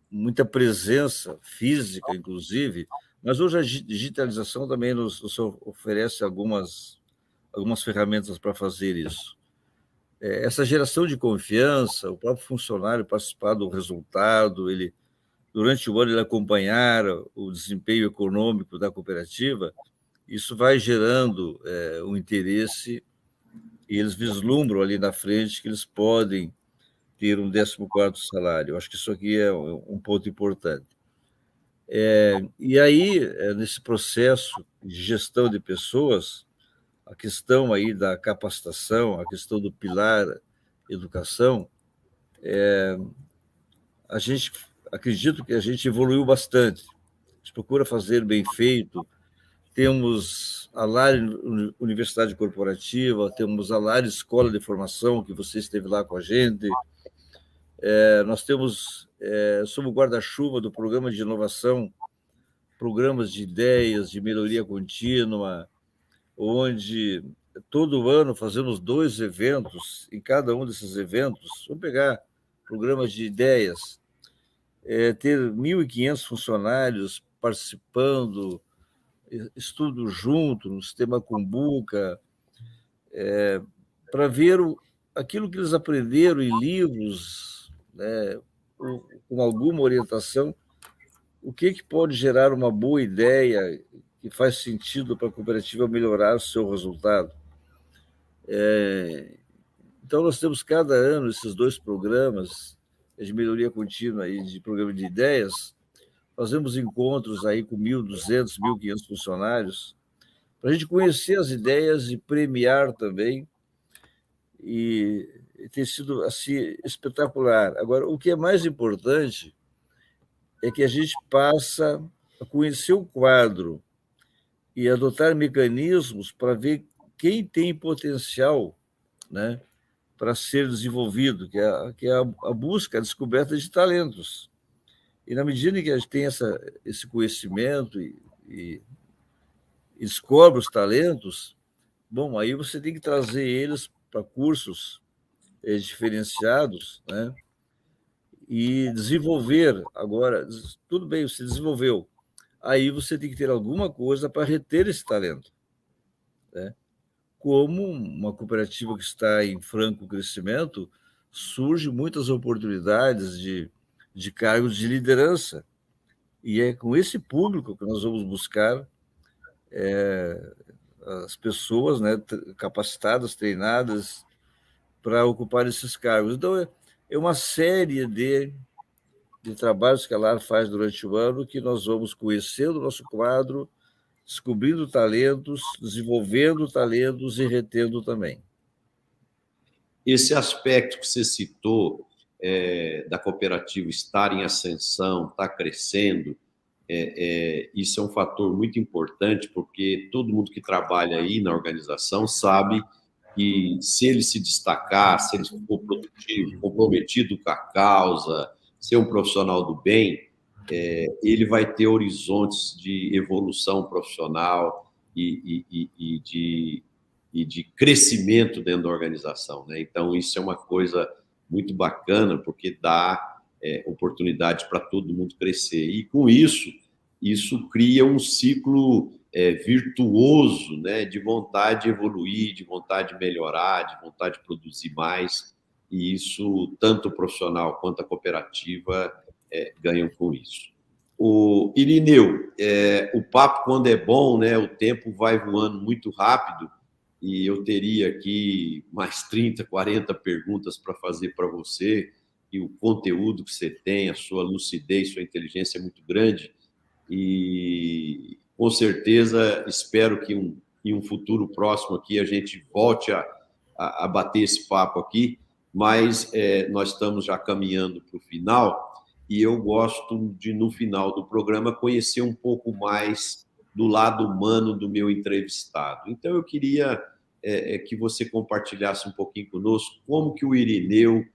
muita presença física, inclusive, mas hoje a digitalização também nos oferece algumas ferramentas para fazer isso. Essa geração de confiança, o próprio funcionário participar do resultado, durante o ano ele acompanhar o desempenho econômico da cooperativa, isso vai gerando um interesse e eles vislumbram ali na frente que eles podem ter um 14º salário. Eu acho que isso aqui é um ponto importante. E aí, nesse processo de gestão de pessoas, a questão aí da capacitação, a questão do pilar educação, acredito que a gente evoluiu bastante. A gente procura fazer bem feito. Temos a LAR Universidade Corporativa, temos a LAR Escola de Formação, que você esteve lá com a gente. Nós temos, sob o guarda-chuva do programa de inovação, programas de ideias, de melhoria contínua, onde todo ano fazemos 2 eventos, em cada um desses eventos, vamos pegar programas de ideias, ter 1.500 funcionários participando, estudo junto, no sistema Cumbuca, para ver aquilo que eles aprenderam em livros, né, com alguma orientação, o que pode gerar uma boa ideia que faz sentido para a cooperativa melhorar o seu resultado. Então, nós temos cada ano esses 2 programas de melhoria contínua e de programa de ideias. Fazemos encontros aí com 1.200, 1.500 funcionários, para a gente conhecer as ideias e premiar também, e tem sido assim, espetacular. Agora, o que é mais importante é que a gente passa a conhecer o quadro e adotar mecanismos para ver quem tem potencial, né, para ser desenvolvido, que é a busca, a descoberta de talentos. E na medida em que a gente tem esse conhecimento e descobre os talentos, bom, aí você tem que trazer eles para cursos diferenciados, né? E desenvolver. Agora, tudo bem, você desenvolveu. Aí você tem que ter alguma coisa para reter esse talento, né? Como uma cooperativa que está em franco crescimento, surgem muitas oportunidades de cargos de liderança. E é com esse público que nós vamos buscar as pessoas, né, capacitadas, treinadas para ocupar esses cargos. Então, é uma série de trabalhos que a LAR faz durante o ano que nós vamos conhecendo o nosso quadro, descobrindo talentos, desenvolvendo talentos e retendo também. Esse aspecto que você citou, da cooperativa estar em ascensão, estar crescendo, isso é um fator muito importante, porque todo mundo que trabalha aí na organização sabe que se ele se destacar, se ele for produtivo, comprometido com a causa, ser um profissional do bem, ele vai ter horizontes de evolução profissional e de crescimento dentro da organização, né? Então, isso é uma coisa muito bacana, porque dá oportunidade para todo mundo crescer. E, com isso cria um ciclo virtuoso, né, de vontade de evoluir, de vontade de melhorar, de vontade de produzir mais. E isso, tanto o profissional quanto a cooperativa ganham com isso. O Irineu, o papo, quando é bom, né, o tempo vai voando muito rápido, e eu teria aqui mais 30, 40 perguntas para fazer para você, e o conteúdo que você tem, a sua lucidez, sua inteligência é muito grande, e com certeza espero que em um futuro próximo aqui a gente volte a bater esse papo aqui, mas nós estamos já caminhando para o final, e eu gosto de, no final do programa, conhecer um pouco mais do lado humano do meu entrevistado. Então, eu queria que você compartilhasse um pouquinho conosco como que o Irineu,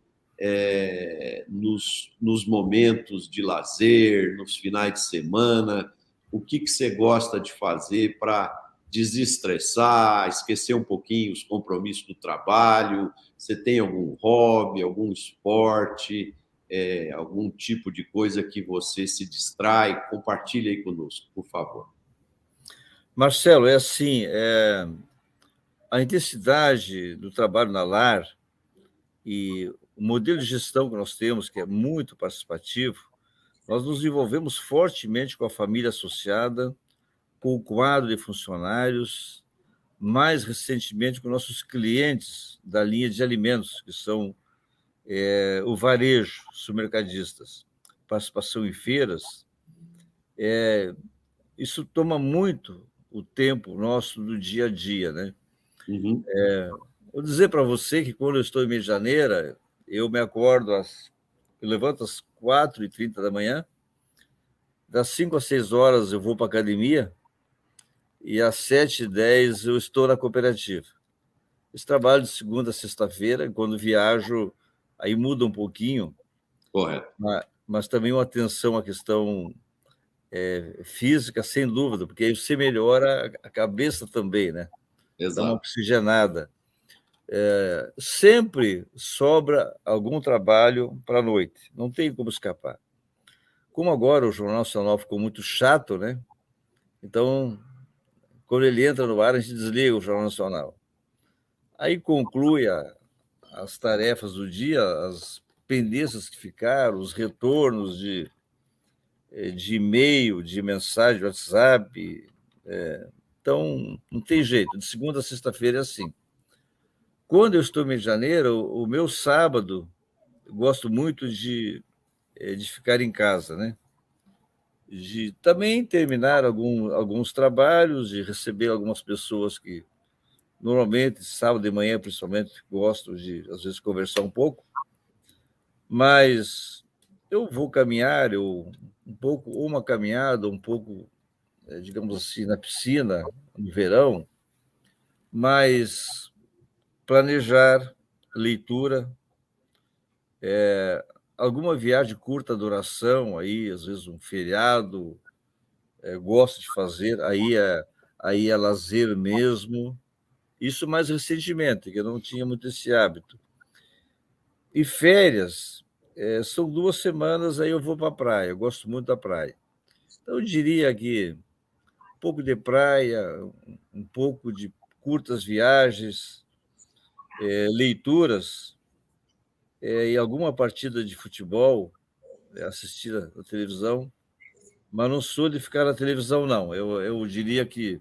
nos momentos de lazer, nos finais de semana, o que você gosta de fazer para desestressar, esquecer um pouquinho os compromissos do trabalho? Você tem algum hobby, algum esporte, algum tipo de coisa que você se distrai? Compartilhe aí conosco, por favor. Marcelo, é assim, a intensidade do trabalho na LAR e o modelo de gestão que nós temos, que é muito participativo, nós nos envolvemos fortemente com a família associada, com o quadro de funcionários, mais recentemente com nossos clientes da linha de alimentos, que são o varejo, supermercadistas, participação em feiras. Isso toma muito o tempo nosso do dia a dia, né? Uhum. Vou dizer para você que quando eu estou em Medianeira, eu me acordo, eu levanto às 4h30 da manhã, das 5 às 6 horas eu vou para a academia e às 7h10 eu estou na cooperativa. Esse trabalho de segunda a sexta-feira, quando viajo, aí muda um pouquinho. Correto. Mas também uma atenção à questão física, sem dúvida, porque aí você melhora a cabeça também, né? Exato. Dá uma oxigenada. Sempre sobra algum trabalho para a noite, não tem como escapar. Como agora o Jornal Nacional ficou muito chato, né? Então, quando ele entra no ar, a gente desliga o Jornal Nacional. Aí conclui as tarefas do dia, as pendências que ficaram, os retornos de e-mail, de mensagem, de WhatsApp. Então, não tem jeito, de segunda a sexta-feira é assim. Quando eu estou em Medianeira, o meu sábado, eu gosto muito de ficar em casa, né? De também terminar alguns trabalhos, de receber algumas pessoas que, normalmente, sábado de manhã, principalmente, gosto de, às vezes, conversar um pouco, mas eu vou caminhar, uma caminhada, um pouco, digamos assim, na piscina, no verão, mas planejar leitura, alguma viagem de curta duração, aí, às vezes um feriado, gosto de fazer, aí é lazer mesmo. Isso mais recentemente, que eu não tinha muito esse hábito. E férias, são 2 semanas, aí eu vou para a praia, eu gosto muito da praia. Então, eu diria que um pouco de praia, um pouco de curtas viagens, leituras, e alguma partida de futebol, assistir a televisão, mas não sou de ficar na televisão, não. Eu diria que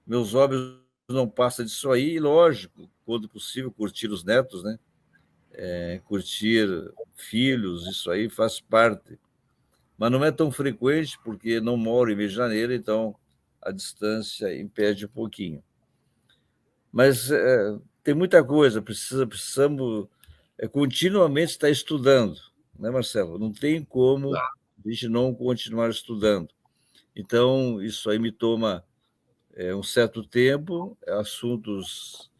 Meus hobbies não passam disso aí, e lógico, quando possível, curtir os netos, né? Curtir filhos, isso aí faz parte. Mas não é tão frequente, porque não moro em Rio de Janeiro, então a distância impede um pouquinho. Mas tem muita coisa, precisamos continuamente estar estudando, né, Marcelo? Não tem como a gente não continuar estudando. Então, isso aí me toma um certo tempo, assuntos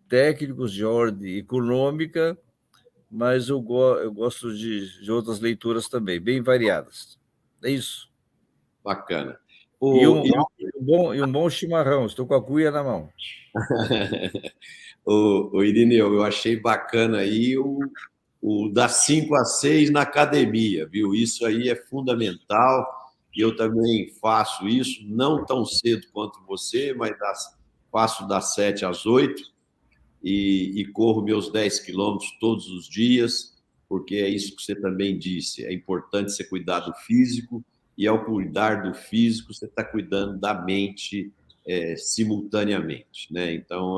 técnicos de ordem econômica, mas eu gosto de outras leituras também, bem variadas. É isso. Bacana. E um bom chimarrão, estou com a cuia na mão. O Irineu, eu achei bacana aí o das 5 às 6 na academia, viu? Isso aí é fundamental. Eu também faço isso, não tão cedo quanto você, mas faço das 7 às 8 e corro meus 10 quilômetros todos os dias, porque é isso que você também disse, é importante você cuidar do físico, e ao cuidar do físico, você está cuidando da mente simultaneamente, né? Então,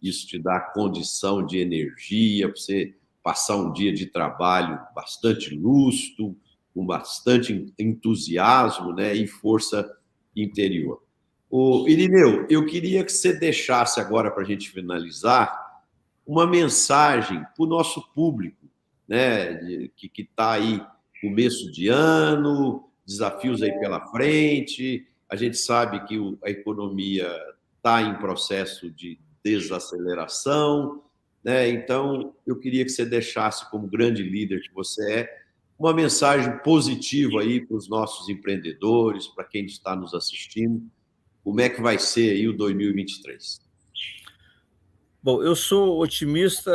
isso te dá condição de energia para você passar um dia de trabalho bastante lúcido, com bastante entusiasmo, né, e força interior. Irineu, eu queria que você deixasse agora, para a gente finalizar, uma mensagem para o nosso público, né, que está aí começo de ano, desafios aí pela frente. A gente sabe que a economia está em processo de desaceleração, né? Então, eu queria que você deixasse, como grande líder que você é, uma mensagem positiva aí para os nossos empreendedores, para quem está nos assistindo. Como é que vai ser aí o 2023? Bom, eu sou otimista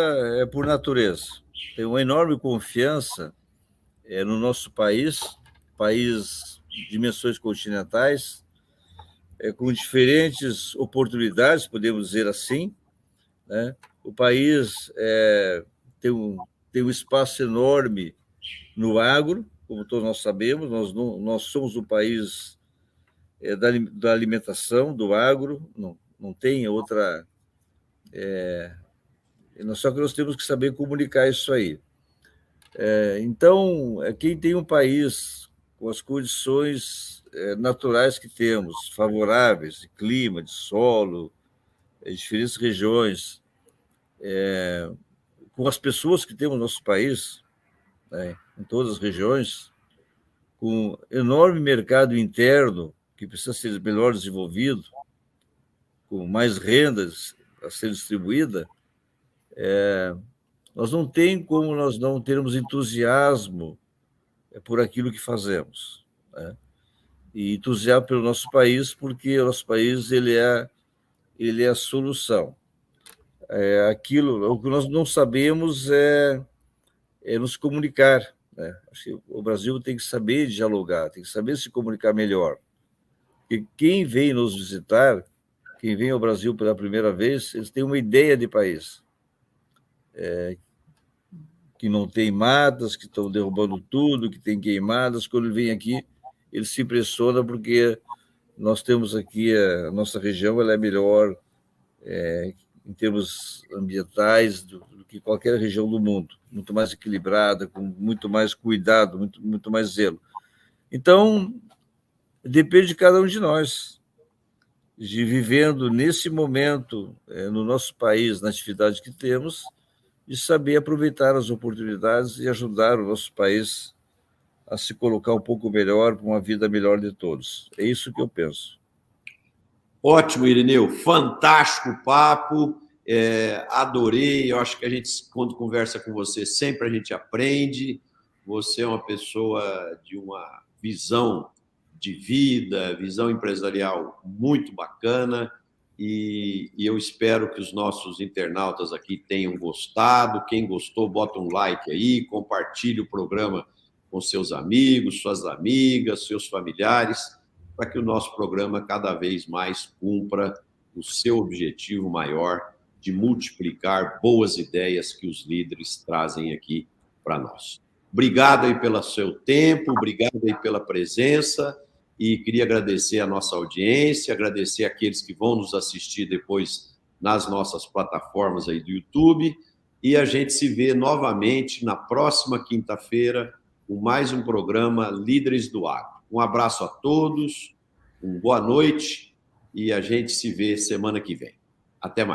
por natureza. Tenho uma enorme confiança no nosso país de dimensões continentais, com diferentes oportunidades, podemos dizer assim, né? O país tem um espaço enorme no agro, como todos nós sabemos, nós somos um país da alimentação, do agro, não tem outra... Só que nós temos que saber comunicar isso aí. Então, quem tem um país com as condições naturais que temos, favoráveis, de clima, de solo, diferentes regiões, com as pessoas que temos no nosso país, né, em todas as regiões, com enorme mercado interno que precisa ser melhor desenvolvido, com mais rendas a ser distribuída, nós não tem como nós não termos entusiasmo por aquilo que fazemos, né? E entusiasmo pelo nosso país, porque o nosso país ele é a solução. O que nós não sabemos é nos comunicar, né? Acho que o Brasil tem que saber dialogar, tem que saber se comunicar melhor. E quem vem nos visitar, quem vem ao Brasil pela primeira vez, eles têm uma ideia de país. Que não tem matas, que estão derrubando tudo, que tem queimadas. Quando ele vem aqui, ele se impressiona porque nós temos aqui, a nossa região ela é melhor em termos ambientais do que qualquer região do mundo, muito mais equilibrada, com muito mais cuidado, muito mais zelo. Então, depende de cada um de nós, de vivendo nesse momento, no nosso país, na atividade que temos, de saber aproveitar as oportunidades e ajudar o nosso país a se colocar um pouco melhor, para uma vida melhor de todos. É isso que eu penso. Ótimo, Irineu. Fantástico papo. Adorei. Eu acho que a gente, quando conversa com você, sempre a gente aprende. Você é uma pessoa de uma visão de vida, visão empresarial muito bacana. E eu espero que os nossos internautas aqui tenham gostado. Quem gostou, bota um like aí, compartilhe o programa com seus amigos, suas amigas, seus familiares, para que o nosso programa cada vez mais cumpra o seu objetivo maior de multiplicar boas ideias que os líderes trazem aqui para nós. Obrigado aí pelo seu tempo, obrigado aí pela presença e queria agradecer a nossa audiência, agradecer aqueles que vão nos assistir depois nas nossas plataformas aí do YouTube, e a gente se vê novamente na próxima quinta-feira com mais um programa Líderes do Agro. Um abraço a todos, uma boa noite, e a gente se vê semana que vem. Até mais.